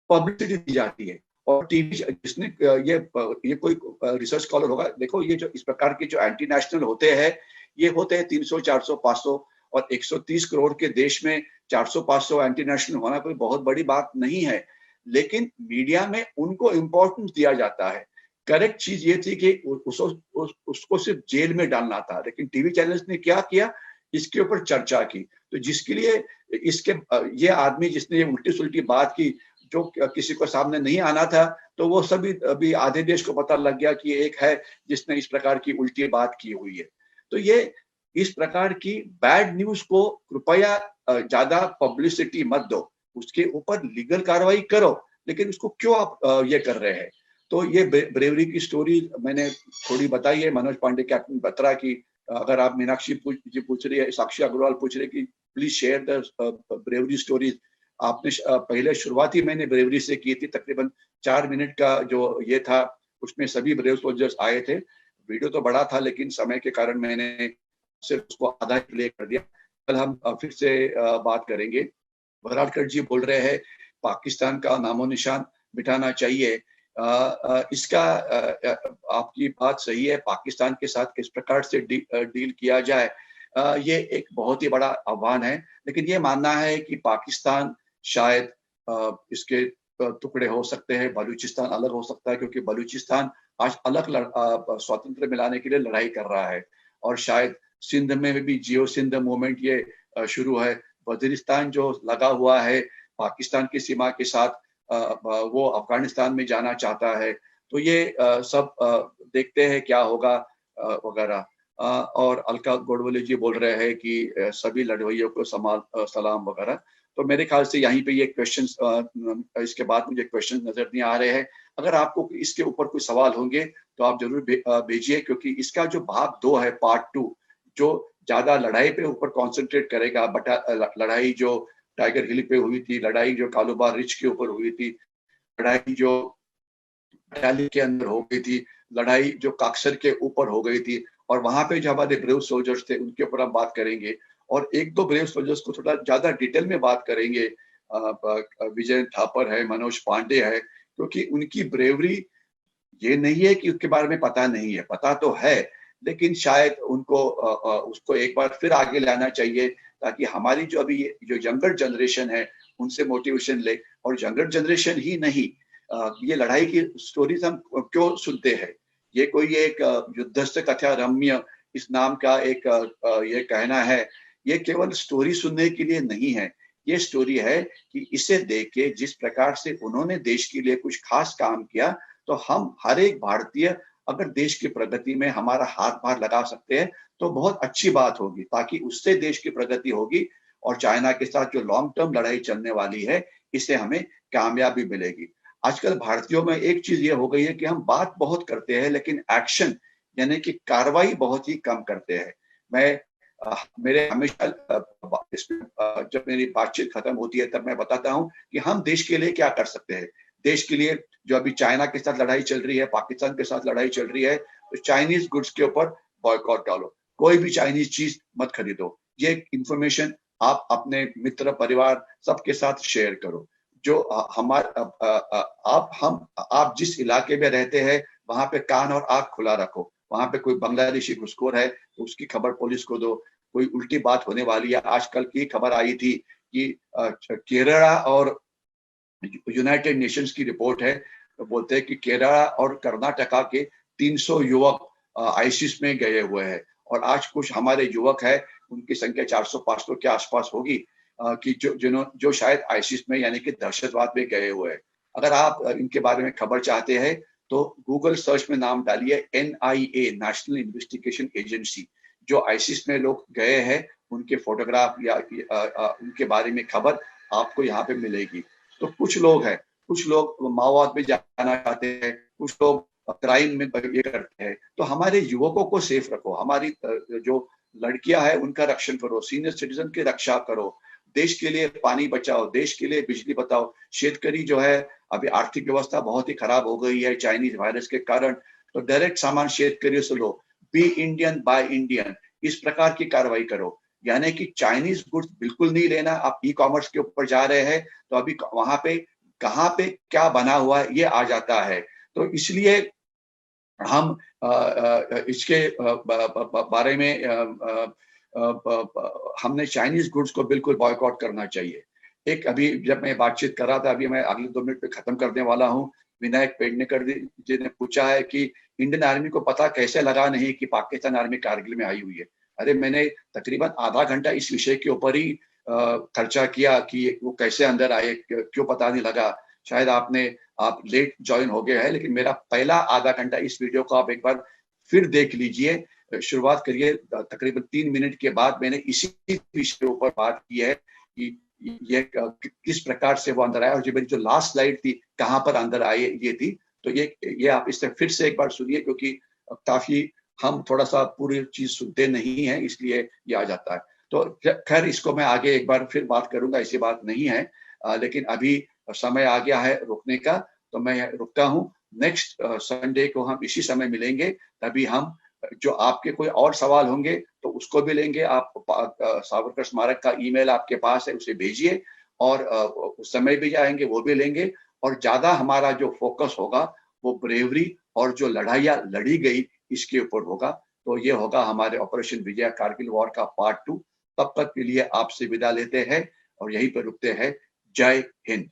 पब्लिसिटी दी जाती है। और टीवी जिसने ये कोई रिसर्च स्कॉलर होगा, देखो ये जो इस प्रकार के जो एंटी नेशनल होते हैं, ये होते हैं 300, 400, 500 और 130 करोड़ के देश में 400, 500 एंटी नेशनल होना कोई बहुत बड़ी बात नहीं है। लेकिन मीडिया में उनको इम्पोर्टेंस दिया जाता है। करेक्ट चीज ये थी कि उसको सिर्फ जेल में डालना था, लेकिन टीवी चैनल्स ने क्या किया, इसके ऊपर चर्चा की। तो जिसके लिए ये आदमी जिसने ये उल्टी सुल्टी बात की, जो किसी को सामने नहीं आना था, तो वो सभी अभी आधे देश को पता लग गया कि एक है जिसने इस प्रकार की उल्टी बात की हुई है। तो ये इस प्रकार की बैड न्यूज को कृपया ज्यादा पब्लिसिटी मत दो, उसके ऊपर लीगल कार्रवाई करो, लेकिन उसको क्यों आप ये कर रहे हैं। तो ये ब्रेवरी की स्टोरी मैंने थोड़ी बताई है, मनोज पांडे कैप्टन बत्रा की। अगर आप मीनाक्षी जी पूछ रही है, साक्षी अग्रवाल पूछ रहे कि please share the bravery stories. आपने पहले शुरुआती मैंने ब्रेवरी से की थी, तकरीबन 4 मिनट का जो ये था, उसमें सभी ब्रेव सोल्जर्स आए थे। वीडियो तो बड़ा था, लेकिन समय के कारण मैंने सिर्फ उसको आधा ही प्ले कर दिया। कल हम फिर से बात करेंगे। भराड़कर जी बोल रहे हैं पाकिस्तान का नामो निशान मिटाना चाहिए। इसका आपकी बात सही है, पाकिस्तान के साथ किस प्रकार से डील किया जाए, ये एक बहुत ही बड़ा आह्वान है। लेकिन ये मानना है कि पाकिस्तान शायद इसके टुकड़े हो सकते हैं, बलूचिस्तान अलग हो सकता है, क्योंकि बलूचिस्तान आज अलग स्वतंत्र मिलाने के लिए लड़ाई कर रहा है। और शायद सिंध में भी जियो सिंध मूवमेंट ये शुरू है। वजीरिस्तान जो लगा हुआ है पाकिस्तान की सीमा के साथ, वो अफगानिस्तान में जाना चाहता है। तो ये सब देखते हैं क्या होगा वगैरह। और अलका गोडवले जी बोल रहे हैं कि सभी लड़वैयों को सलाम वगैरह। तो मेरे ख्याल से यहीं पे ये क्वेश्चंस, इसके बाद मुझे क्वेश्चंस नजर नहीं आ रहे हैं। अगर आपको इसके ऊपर कोई सवाल होंगे तो आप जरूर भेजिए, क्योंकि इसका जो भाग 2 है, पार्ट 2, जो ज्यादा लड़ाई पे ऊपर कॉन्सेंट्रेट करेगा। लड़ाई जो टाइगर हिल पे हुई थी, लड़ाई जो कालूबार रिच के ऊपर हुई थी, लड़ाई जो बटालियन के अंदर हो गई थी, लड़ाई जो काक्सर के ऊपर हो गई थी, और वहां पे जो हमारे ब्रेव सोल्जर्स थे उनके ऊपर हम बात करेंगे। और 1-2 ब्रेव सोल्जर्स को थोड़ा ज्यादा डिटेल में बात करेंगे। विजय थापर है, मनोज पांडे है, क्योंकि उनकी ब्रेवरी ये नहीं है कि उसके बारे में पता नहीं है, पता तो है, लेकिन शायद उनको उसको एक बार फिर आगे लाना चाहिए, ताकि हमारी जो अभी जो यंगर जनरेशन है उनसे मोटिवेशन ले। और यंगर जनरेशन ही नहीं, ये लड़ाई की स्टोरीज हम क्यों सुनते हैं। ये कोई एक युद्धस्थ कथा रम्य इस नाम का एक ये कहना है, ये केवल स्टोरी सुनने के लिए नहीं है। ये स्टोरी है कि इसे देख के जिस प्रकार से उन्होंने देश के लिए कुछ खास काम किया, तो हम हर एक भारतीय अगर देश की प्रगति में हमारा हाथ बाहर लगा सकते हैं तो बहुत अच्छी बात होगी, ताकि उससे देश की प्रगति होगी। और चाइना के साथ जो लॉन्ग टर्म लड़ाई चलने वाली है, इससे हमें कामयाबी मिलेगी। आजकल भारतीयों में एक चीज ये हो गई है कि हम बात बहुत करते हैं, लेकिन एक्शन यानी कि कार्रवाई बहुत ही कम करते हैं। मैं मेरे हमेशा जब मेरी बातचीत खत्म होती है तब मैं बताता हूं कि हम देश के लिए क्या कर सकते हैं। देश के लिए जो अभी चाइना के साथ लड़ाई चल रही है, पाकिस्तान के साथ लड़ाई चल रही है, तो चाइनीज गुड्स के ऊपर बॉयकॉट डालो, कोई भी चाइनीज चीज मत खरीदो। ये इंफॉर्मेशन आप अपने मित्र परिवार सबके साथ शेयर करो। जो आप जिस इलाके में रहते हैं वहां पे कान और आंख खुला रखो। वहां पे कोई बांग्लादेशी घुसखोर है तो उसकी खबर पुलिस को दो। कोई उल्टी बात होने वाली है, आजकल की खबर आई थी कि केरला और यूनाइटेड नेशंस की रिपोर्ट है, तो बोलते हैं कि केरला और कर्नाटका के 300 युवक आईसिस में गए हुए हैं। और आज कुछ हमारे युवक है, उनकी संख्या 400-500 के आसपास होगी, कि जो शायद आईसिस में यानी कि दहशतवाद में गए हुए हैं। अगर आप इनके बारे में खबर चाहते हैं तो गूगल सर्च में नाम डालिए NIA, नेशनल इन्वेस्टिगेशन एजेंसी। जो आईसिस में लोग गए हैं उनके फोटोग्राफ या उनके बारे में खबर आपको यहाँ पे मिलेगी। तो कुछ लोग माओवाद में जाना चाहते हैं, कुछ लोग क्राइम में ये करते हैं। तो हमारे युवकों को सेफ रखो, हमारी जो लड़कियां हैं उनका रक्षण करो, सीनियर सिटीजन की रक्षा करो, देश के लिए पानी बचाओ, देश के लिए बिजली बचाओ। शेतकरी जो है अभी आर्थिक व्यवस्था बहुत ही खराब हो गई है चाइनीज वायरस के कारण, तो डायरेक्ट सामान शेतकरियों से लो, बी इंडियन बाय इंडियन, इस प्रकार की कार्रवाई करो। यानी कि चाइनीज गुड्स बिल्कुल नहीं लेना। आप ई कॉमर्स के ऊपर जा रहे हैं तो अभी वहां पे कहाँ पे क्या बना हुआ है ये आ जाता है। तो इसलिए हम इसके बारे में हमने चाइनीज गुड्स को बिल्कुल बॉयकॉट करना चाहिए। एक अभी जब मैं बातचीत कर रहा था, अभी मैं अगले 2 मिनट में खत्म करने वाला हूँ, विनायक पेडनेकर जी ने पूछा है कि इंडियन आर्मी को पता कैसे लगा नहीं कि पाकिस्तान आर्मी कारगिल में आई हुई है। अरे मैंने तकरीबन आधा घंटा इस विषय के ऊपर ही खर्चा किया कि वो कैसे अंदर आए, क्यों पता नहीं लगा। शायद आप लेट ज्वाइन हो गए हैं, लेकिन मेरा पहला आधा घंटा इस वीडियो को आप एक बार फिर देख लीजिए। शुरुआत करिए, तकरीबन 3 मिनट के बाद मैंने इसी विषय के ऊपर बात की है कि ये किस प्रकार से वो अंदर आया, और जो मेरी जो लास्ट स्लाइड थी कहाँ पर अंदर आए ये थी। तो ये आप इससे फिर से एक बार सुनिए, क्योंकि काफी हम थोड़ा सा पूरी चीज सुनते नहीं है, इसलिए ये आ जाता है। तो खैर इसको मैं आगे एक बार फिर बात करूंगा, ऐसी बात नहीं है। लेकिन अभी समय आ गया है रुकने का, तो मैं रुकता हूँ। नेक्स्ट संडे को हम इसी समय मिलेंगे, तभी हम जो आपके कोई और सवाल होंगे तो उसको भी लेंगे। आप सावरकर स्मारक का ईमेल आपके पास है, उसे भेजिए, और उस समय भी जाएंगे वो भी लेंगे। और ज्यादा हमारा जो फोकस होगा वो ब्रेवरी और जो लड़ाइयाँ लड़ी गई इसके ऊपर होगा। तो ये होगा हमारे ऑपरेशन विजय कारगिल वॉर का पार्ट 2। तब तक के लिए आपसे विदा लेते हैं और यहीं पर रुकते हैं। जय हिंद।